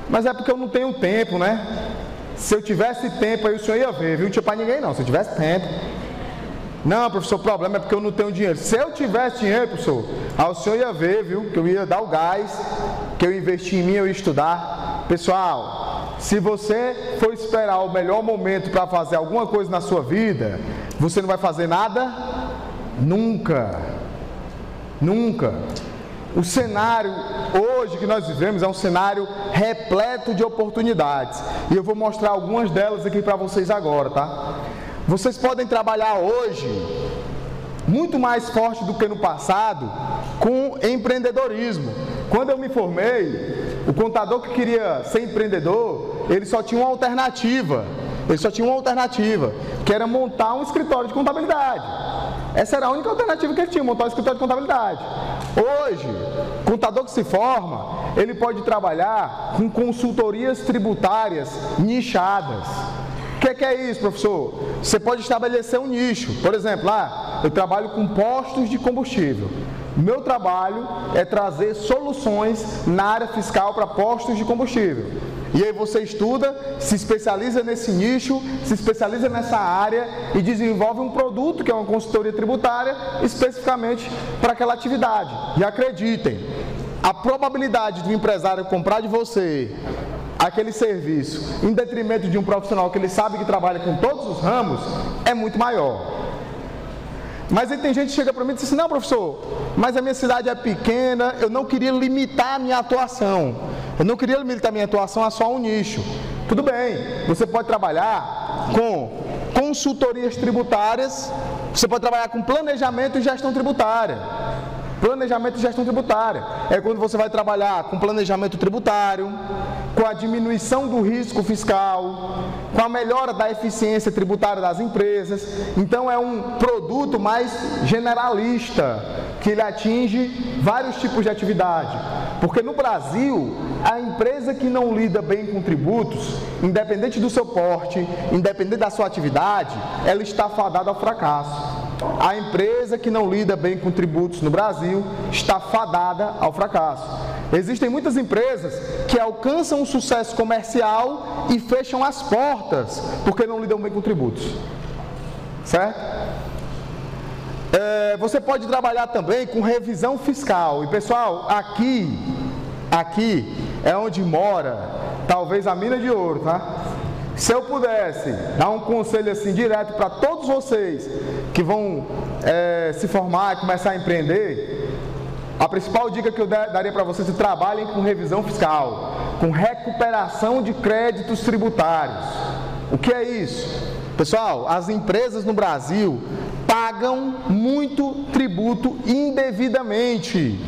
mas é porque eu não tenho tempo, né? Se eu tivesse tempo, aí o senhor ia ver, viu? Não tinha para ninguém não, se eu tivesse tempo. Não, professor, o problema é porque eu não tenho dinheiro. Se eu tivesse dinheiro, professor, aí o senhor ia ver, viu? Que eu ia dar o gás, que eu investi em mim, eu ia estudar. Pessoal, se você for esperar o melhor momento para fazer alguma coisa na sua vida, você não vai fazer nada? Nunca. Nunca. O cenário hoje que nós vivemos é um cenário repleto de oportunidades. E eu vou mostrar algumas delas aqui para vocês agora, tá? Vocês podem trabalhar hoje muito mais forte do que no passado com empreendedorismo. Quando eu me formei, o contador que queria ser empreendedor, ele só tinha uma alternativa. Que era montar um escritório de contabilidade. Essa era a única alternativa que ele tinha, montar um escritório de contabilidade. Hoje, o contador que se forma, ele pode trabalhar com consultorias tributárias nichadas. O que é isso, professor? Você pode estabelecer um nicho. Por exemplo, eu trabalho com postos de combustível. Meu trabalho é trazer soluções na área fiscal para postos de combustível. E aí você estuda, se especializa nesse nicho, se especializa nessa área e desenvolve um produto, que é uma consultoria tributária, especificamente para aquela atividade. E acreditem, a probabilidade de um empresário comprar de você aquele serviço em detrimento de um profissional que ele sabe que trabalha com todos os ramos é muito maior. Mas aí tem gente que chega para mim e diz assim, não, professor, mas a minha cidade é pequena, eu não queria limitar a minha atuação. Eu não queria limitar a minha atuação a só um nicho. Tudo bem, você pode trabalhar com consultorias tributárias, você pode trabalhar com planejamento e gestão tributária. Planejamento e gestão tributária é quando você vai trabalhar com planejamento tributário, com a diminuição do risco fiscal, com a melhora da eficiência tributária das empresas. Então é um produto mais generalista, que ele atinge vários tipos de atividade. Porque no Brasil, a empresa que não lida bem com tributos, independente do seu porte, independente da sua atividade, ela está fadada ao fracasso. A empresa que não lida bem com tributos no Brasil está fadada ao fracasso. Existem muitas empresas que alcançam um sucesso comercial e fecham as portas porque não lidam bem com tributos. Certo? Você pode trabalhar também com revisão fiscal. E pessoal, aqui é onde mora talvez a mina de ouro, tá? Se eu pudesse dar um conselho assim direto para todos vocês que vão se formar e começar a empreender, a principal dica que eu daria para vocês é trabalhem com revisão fiscal, com recuperação de créditos tributários. O que é isso? Pessoal, as empresas no Brasil pagam muito tributo indevidamente,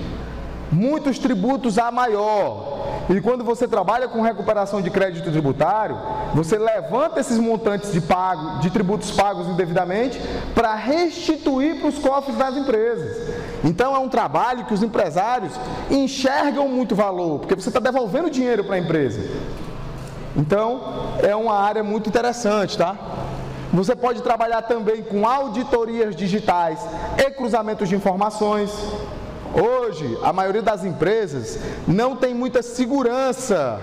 muitos tributos a maior. E quando você trabalha com recuperação de crédito tributário, você levanta esses montantes de tributos pagos indevidamente para restituir para os cofres das empresas. Então é um trabalho que os empresários enxergam muito valor, porque você está devolvendo dinheiro para a empresa. Então é uma área muito interessante, tá? Você pode trabalhar também com auditorias digitais e cruzamentos de informações. Hoje, a maioria das empresas não tem muita segurança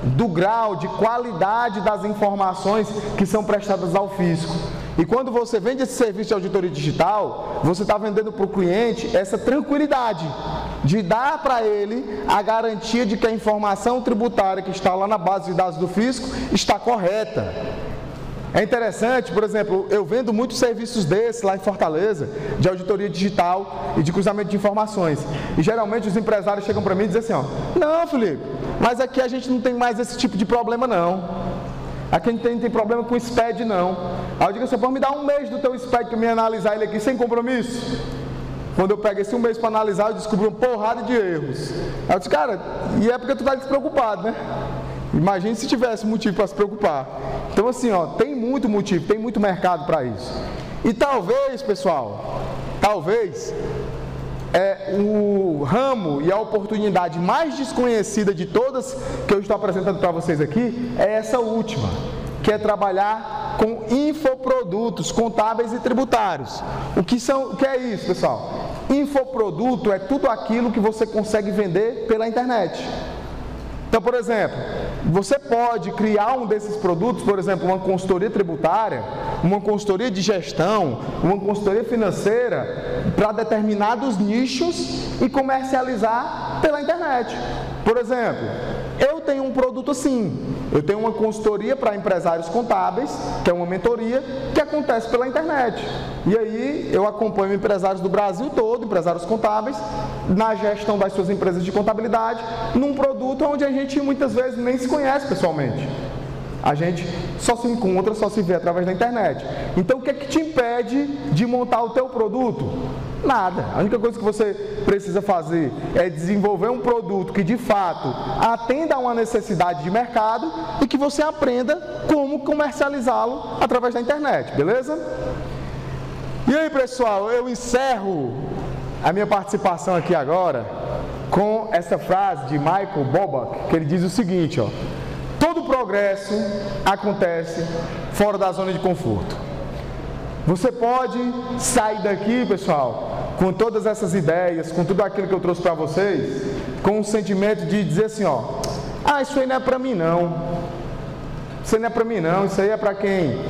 do grau de qualidade das informações que são prestadas ao fisco. E quando você vende esse serviço de auditoria digital, você está vendendo para o cliente essa tranquilidade de dar para ele a garantia de que a informação tributária que está lá na base de dados do fisco está correta. É interessante, por exemplo, eu vendo muitos serviços desses lá em Fortaleza, de auditoria digital e de cruzamento de informações. E geralmente os empresários chegam para mim e dizem assim, não, Felipe, mas aqui a gente não tem mais esse tipo de problema não. Aqui a gente não tem problema com SPED não. Aí eu digo assim, pô, me dá um mês do teu SPED para me analisar ele aqui sem compromisso. Quando eu pego esse um mês para analisar, eu descobri uma porrada de erros. Aí eu disse, cara, e é porque tu está despreocupado, né? Imagine se tivesse motivo para se preocupar. Então assim, ó, tem muito motivo, tem muito mercado para isso. E talvez, pessoal, o ramo e a oportunidade mais desconhecida de todas que eu estou apresentando para vocês aqui é essa última, que é trabalhar com infoprodutos contábeis e tributários. O que é isso, pessoal? Infoproduto é tudo aquilo que você consegue vender pela internet. Então, por exemplo, você pode criar um desses produtos, por exemplo, uma consultoria tributária, uma consultoria de gestão, uma consultoria financeira, para determinados nichos e comercializar pela internet. Por exemplo, eu tenho um produto assim, eu tenho uma consultoria para empresários contábeis, que é uma mentoria, que acontece pela internet. E aí eu acompanho empresários do Brasil todo, empresários contábeis, na gestão das suas empresas de contabilidade, num produto onde a gente muitas vezes nem se conhece pessoalmente. A gente só se encontra, só se vê através da internet. Então o que é que te impede de montar o teu produto? Nada. A única coisa que você precisa fazer é desenvolver um produto que de fato atenda a uma necessidade de mercado e que você aprenda como comercializá-lo através da internet, beleza? E aí, pessoal, eu encerro a minha participação aqui agora com essa frase de Michael Bobak, que ele diz o seguinte, ó: todo progresso acontece fora da zona de conforto. Você pode sair daqui, pessoal, com todas essas ideias, com tudo aquilo que eu trouxe para vocês, com um sentimento de dizer assim, ó: isso aí não é para mim não. Isso aí não é para mim não, isso aí é para quem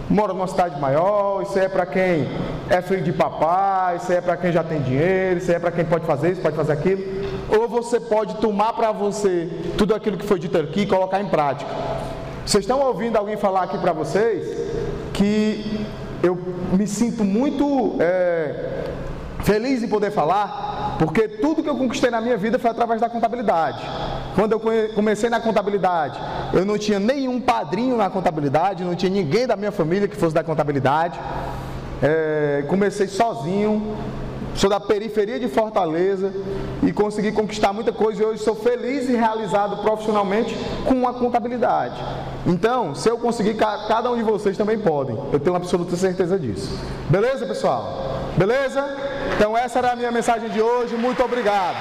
mora numa cidade maior, isso aí é para quem é filho de papai, isso aí é para quem já tem dinheiro, isso aí é para quem pode fazer isso, pode fazer aquilo. Ou você pode tomar para você tudo aquilo que foi dito aqui e colocar em prática. Vocês estão ouvindo alguém falar aqui para vocês que eu me sinto muito feliz em poder falar, porque tudo que eu conquistei na minha vida foi através da contabilidade. Quando eu comecei na contabilidade, eu não tinha nenhum padrinho na contabilidade, não tinha ninguém da minha família que fosse da contabilidade. Comecei sozinho, sou da periferia de Fortaleza e consegui conquistar muita coisa e hoje sou feliz e realizado profissionalmente com a contabilidade. Então, se eu conseguir, cada um de vocês também podem. Eu tenho absoluta certeza disso. Beleza, pessoal? Beleza? Então essa era a minha mensagem de hoje. Muito obrigado.